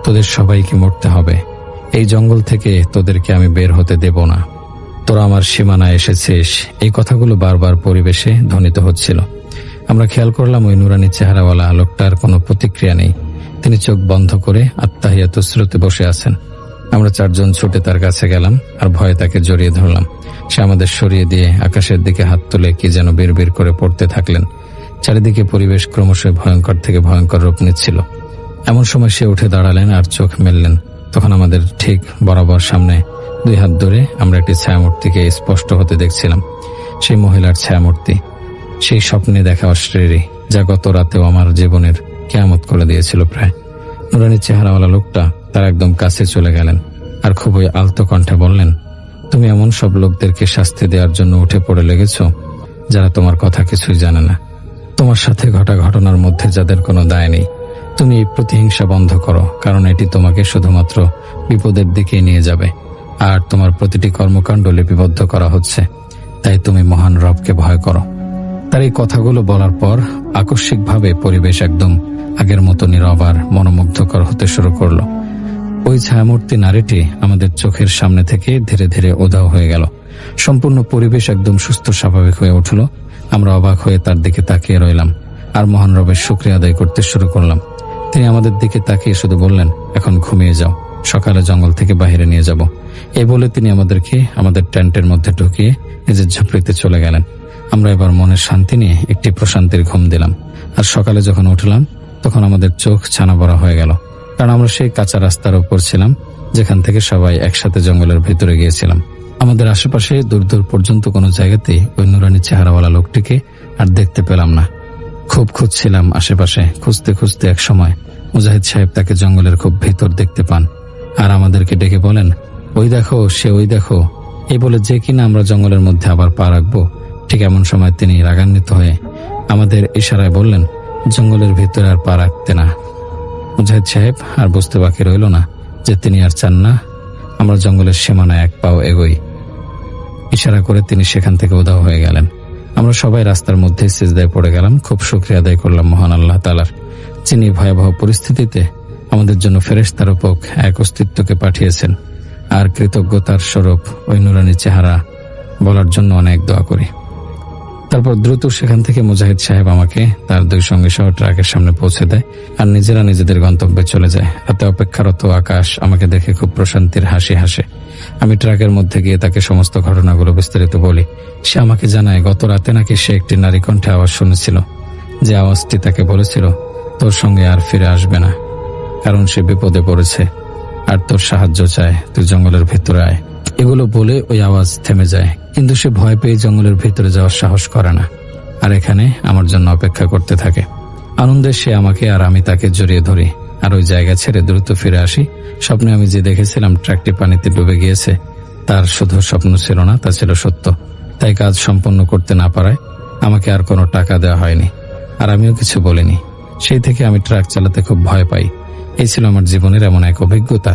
তোদের সবাইকে মরতে হবে। এই জঙ্গল থেকে তোদেরকে আমি বের হতে দেব না। তোরা আমার সীমানায় এসেছিস। এই কথাগুলো বারবার পরিবেশে ধ্বনিত হচ্ছিল। আমরা খেয়াল করলাম ওই নুরানি চেহারাওয়ালা লোকটার কোনো প্রতিক্রিয়া নেই। তিনি চোখ বন্ধ করে আত্মাহিয়াতুস স্রোতে বসে আছেন। আমরা চারজন ছুটে তার কাছে গেলাম আর ভয়ে তাকে জড়িয়ে ধরলাম। সে আমাদের সরিয়ে দিয়ে আকাশের দিকে হাত তুলে কি যেন বিড়বিড় করে পড়তে থাকলেন। চারিদিকে পরিবেশ ক্রমশ ভয়ঙ্কর থেকে ভয়ঙ্কর রূপ নিচ্ছিল। এমন সময় সে উঠে দাঁড়ালেন আর চোখ মেললেন। তখন আমাদের ঠিক বরাবর সামনে দুই হাত ধরে আমরা একটি ছায়ামূর্তিকে স্পষ্ট হতে দেখছিলাম। সেই মহিলার ছায়ামূর্তি, সেই স্বপ্নে দেখা অশ্লীল, যা গত রাতেও আমার জীবনের কিয়ামত করে দিয়েছিল প্রায়। নুরানি চেহারাওয়ালা লোকটা তার একদম কাছে চলে গেলেন আর খুবই আলতো কণ্ঠে বললেন, তুমি এমন সব লোকদেরকে শাস্তি দেওয়ার জন্য উঠে পড়ে লেগেছ যারা তোমার কথা কিছুই জানে না। তোমার সাথে ঘটা ঘটনার মধ্যে যাদের কোনো দায় নেই। তুমি এই প্রতিহিংসা বন্ধ করো, কারণ এটি তোমাকে শুধুমাত্র বিপদের দিকে নিয়ে যাবে, আর তোমার প্রতিটি কর্মকাণ্ড লিপিবদ্ধ করা হচ্ছে। তাই তুমি মহান রবকে ভয় করো। তার এই কথাগুলো বলার পর আকস্মিকভাবে পরিবেশ একদম আগের মতো নীরব আর মনোমুগ্ধকর হতে শুরু করলো। ওই ছায়ামূর্তি নারীটি আমাদের চোখের সামনে থেকে ধীরে ধীরে উধাও হয়ে গেল। সম্পূর্ণ পরিবেশ একদম সুস্থ স্বাভাবিক হয়ে উঠল। আমরা অবাক হয়ে তার দিকে তাকিয়ে রইলাম আর মহান রবের শুকরিয়া আদায় করতে শুরু করলাম। তিনি আমাদের দিকে তাকিয়ে শুধু বললেন, এখন ঘুমিয়ে যাও, সকালে জঙ্গল থেকে বাইরে নিয়ে যাব। এই বলে তিনি আমাদেরকে আমাদের টেন্টের মধ্যে ঢুকিয়ে নিজের ঝুপড়িতে চলে গেলেন। আমরা এবার মনের শান্তি নিয়ে একটি প্রশান্তির ঘুম দিলাম। আর সকালে যখন উঠলাম তখন আমাদের চোখ ছানা বড়া হয়ে গেল, কারণ আমরা সেই কাঁচা রাস্তার উপর ছিলাম যেখান থেকে সবাই একসাথে জঙ্গলের ভিতরে গিয়েছিলাম। আমাদের আশেপাশে দূর দূর পর্যন্ত কোনো জায়গাতেই ওই নুরানি চেহারাওয়ালা লোকটিকে আর দেখতে পেলাম না। খুব খুঁজছিলাম আশেপাশে, খুঁজতে খুঁজতে এক সময় মুজাহিদ সাহেব তাকে জঙ্গলের খুব ভেতর দেখতে পান আর আমাদেরকে ডেকে বলেন, ওই দেখো, সে ওই দেখো। এই বলে যে কিনা আমরা জঙ্গলের মধ্যে আবার পা রাখবো, ঠিক এমন সময় তিনি রাগান্বিত হয়ে আমাদের ইশারায় বললেন, জঙ্গলের ভিতরে আর পা রাখতে না। মুজাহিদ সাহেব আর বুঝতে বাকি রইল না যে তিনি আর চান না আমরা জঙ্গলের সীমানায় এক পাও এগোই। ইশারা করে তিনি সেখান থেকে উধাও হয়ে গেলেন। আমরা সবাই রাস্তার মধ্যে সিজদায় পড়ে গেলাম। খুব শুকরিয়া আদায় করলাম মহান আল্লাহ তাআলার, যিনি ভয়াবহ পরিস্থিতিতে আমাদের জন্য ফেরেশতার রূপক এক অস্তিত্বকে পাঠিয়েছেন। আর কৃতজ্ঞতার স্বরূপ ওই নুরানি চেহারা বলার জন্য অনেক দোয়া করি। তারপর দ্রুত সেখান থেকে মুজাহিদ সাহেব আমাকে তার দুই সঙ্গী সহ ট্রাকের সামনে পৌঁছে দেয় আর নিজেরা নিজেদের গন্তব্যে চলে যায়। রাতে অপেক্ষারত আকাশ আমাকে দেখে খুব প্রশান্তির হাসি হাসে। আমি ট্রাকের মধ্যে গিয়ে তাকে সমস্ত ঘটনাগুলো বিস্তারিত বলি। সে আমাকে জানায় গত রাতে নাকি সে একটি নারী কণ্ঠে আওয়াজ শুনেছিল, যে আওয়াজটি তাকে বলেছিল, তোর সঙ্গে আর ফিরে আসবে না, কারণ সে বিপদে পড়েছে আর তোর সাহায্য চায়, তুই জঙ্গলের ভেতরে আয়। এগুলো বলে ওই আওয়াজ থেমে যায়, কিন্তু সে ভয় পেয়ে জঙ্গলের ভিতরে যাওয়ার সাহস করে না আর এখানে আমার জন্য অপেক্ষা করতে থাকে। আনন্দে সে আমাকে আর আমি তাকে জড়িয়ে ধরি আর ওই জায়গা ছেড়ে দ্রুত ফিরে আসি। স্বপ্নে আমি যে দেখেছিলাম ট্রাকটি পানিতে ডুবে গিয়েছে, তার শুধু স্বপ্ন ছিল না, তা ছিল সত্য। তাই কাজ সম্পন্ন করতে না পারায় আমাকে আর কোনো টাকা দেওয়া হয়নি আর আমিও কিছু বলিনি। সেই থেকে আমি ট্রাক চালাতে খুব ভয় পাই। এই ছিল আমার জীবনের এমন এক অভিজ্ঞতা